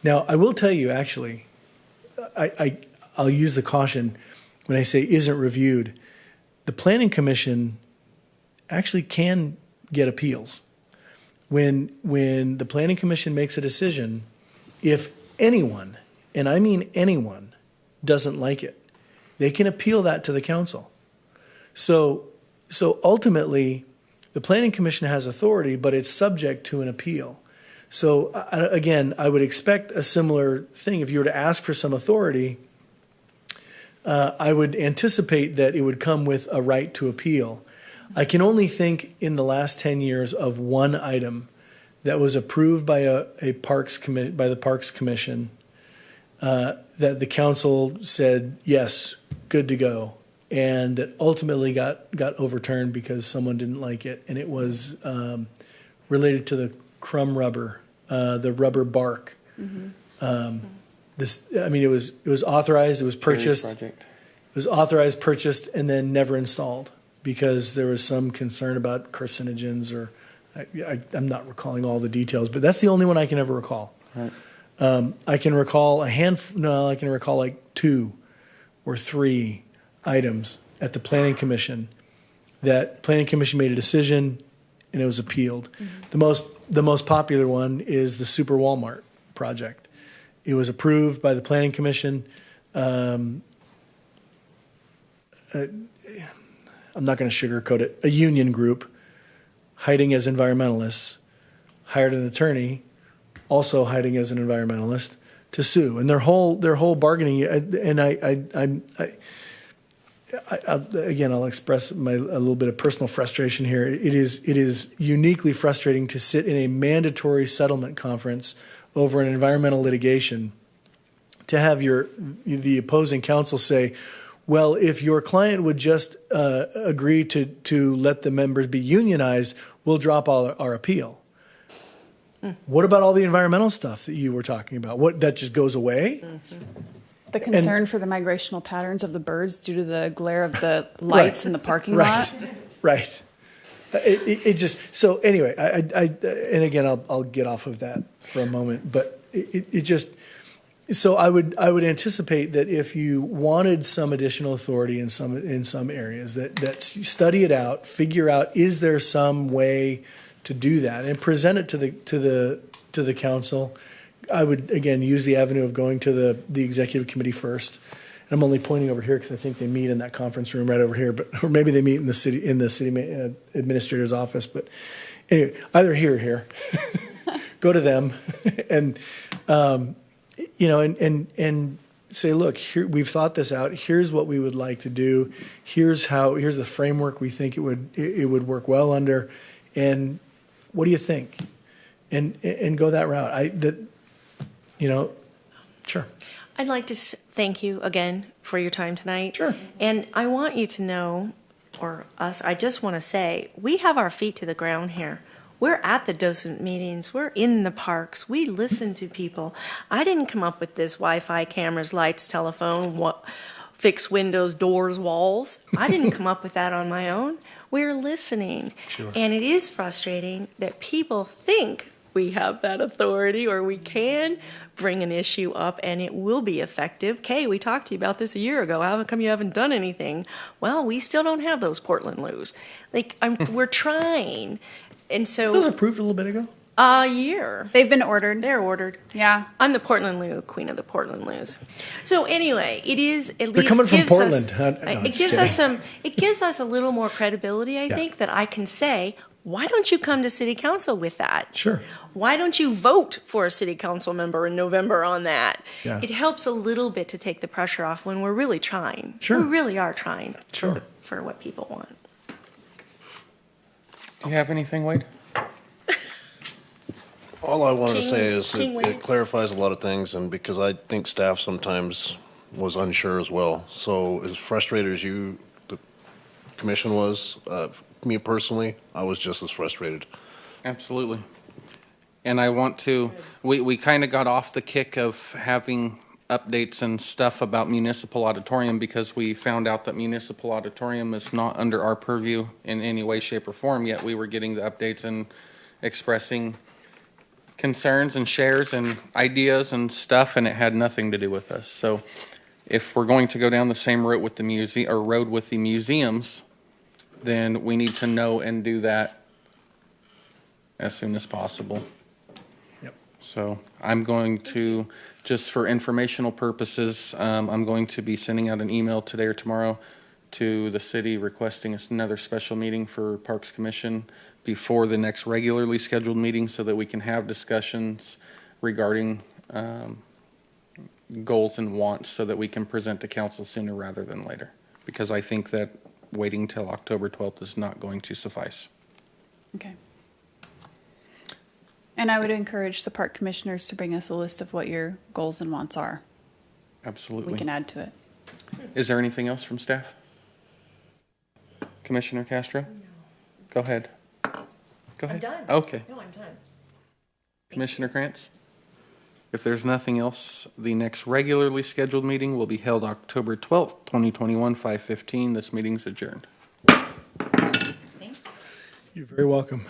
Now, I will tell you, actually, I'll use the caution when I say isn't reviewed. The Planning Commission actually can get appeals. When the Planning Commission makes a decision, if anyone, and I mean anyone, doesn't like it, they can appeal that to the council. So ultimately, the Planning Commission has authority, but it's subject to an appeal. So again, I would expect a similar thing. If you were to ask for some authority, I would anticipate that it would come with a right to appeal. I can only think in the last 10 years of one item that was approved by the Parks Commission that the council said, yes, good to go, and that ultimately got overturned because someone didn't like it, and it was related to the crumb rubber, the rubber bark. Mm-hmm. It was authorized, it was purchased. It was authorized, purchased, and then never installed because there was some concern about carcinogens, or I'm not recalling all the details, but that's the only one I can ever recall. Right. I can recall I can recall like 2 or 3 items at the Planning Commission that Planning Commission made a decision and it was appealed. The most popular one is the Super Walmart project. It was approved by the Planning Commission. I'm not going to sugarcoat it. A union group hiding as environmentalists hired an attorney, also hiding as an environmentalist, to sue. And their whole bargaining. And I'll express a little bit of personal frustration here. It is uniquely frustrating to sit in a mandatory settlement conference over an environmental litigation, to have the opposing counsel say, well, if your client would just agree to let the members be unionized, we'll drop our appeal. What about all the environmental stuff that you were talking about? That just goes away? The concern for the migrational patterns of the birds due to the glare of the lights in the parking lot. Right. It just, so anyway, and again, I'll get off of that for a moment, but it just, so I would anticipate that if you wanted some additional authority in some areas, that study it out, figure out, is there some way to do that, and present it to the council. I would, again, use the avenue of going to the executive committee first. And I'm only pointing over here because I think they meet in that conference room right over here, or maybe they meet in the city administrator's office. But anyway, either here or here. Go to them, and and say, look, here, we've thought this out. Here's what we would like to do. Here's the framework we think it would work well under. And what do you think? And go that route. Sure. I'd like to thank you again for your time tonight. Sure. And I want you to know, or us, I just want to say, we have our feet to the ground here. We're at the docent meetings. We're in the parks. We listen to people. I didn't come up with this Wi-Fi, cameras, lights, telephone, fix windows, doors, walls. I didn't come up with that on my own. We're listening. Sure. And it is frustrating that people think we have that authority, or we can bring an issue up and it will be effective. Kay, we talked to you about this a year ago. How come you haven't done anything? Well, we still don't have those Portland loos. We're trying. And so, Those approved a little bit ago? a year. They've been ordered. They're ordered. Yeah. I'm the Portland Lou, queen of the Portland Loos. So anyway, it is at least They're coming from gives Portland. Us, it gives us a little more credibility, I think, that I can say, why don't you come to city council with that? Sure. Why don't you vote for a city council member in November on that? Yeah. It helps a little bit to take the pressure off when we're really trying. Sure. We really are trying Sure. for what people want. Do you have anything, Wade? All I wanted to say is King Wade. it clarifies a lot of things, and because I think staff sometimes was unsure as well. So as frustrated as the commission was, me personally, I was just as frustrated. Absolutely. And I want to, we kind of got off the kick of having updates and stuff about municipal auditorium because we found out that municipal auditorium is not under our purview in any way, shape, or form, yet we were getting the updates and expressing concerns and shares and ideas and stuff, and it had nothing to do with us. So if we're going to go down the same route with the road with the museums, then we need to know and do that as soon as possible. Yep. So I'm going to, just for informational purposes, I'm going to be sending out an email today or tomorrow to the city requesting another special meeting for Parks Commission before the next regularly scheduled meeting so that we can have discussions regarding goals and wants so that we can present to council sooner rather than later. Because I think that waiting till October 12th is not going to suffice. Okay. And I would encourage the park commissioners to bring us a list of what your goals and wants are. Absolutely. We can add to it. Is there anything else from staff? Commissioner Castro? No. Go ahead. Go ahead. I'm done. Okay. No, I'm done. Commissioner Krantz? If there's nothing else, the next regularly scheduled meeting will be held October 12th, 2021, 5:15. This meeting's adjourned. You're very welcome.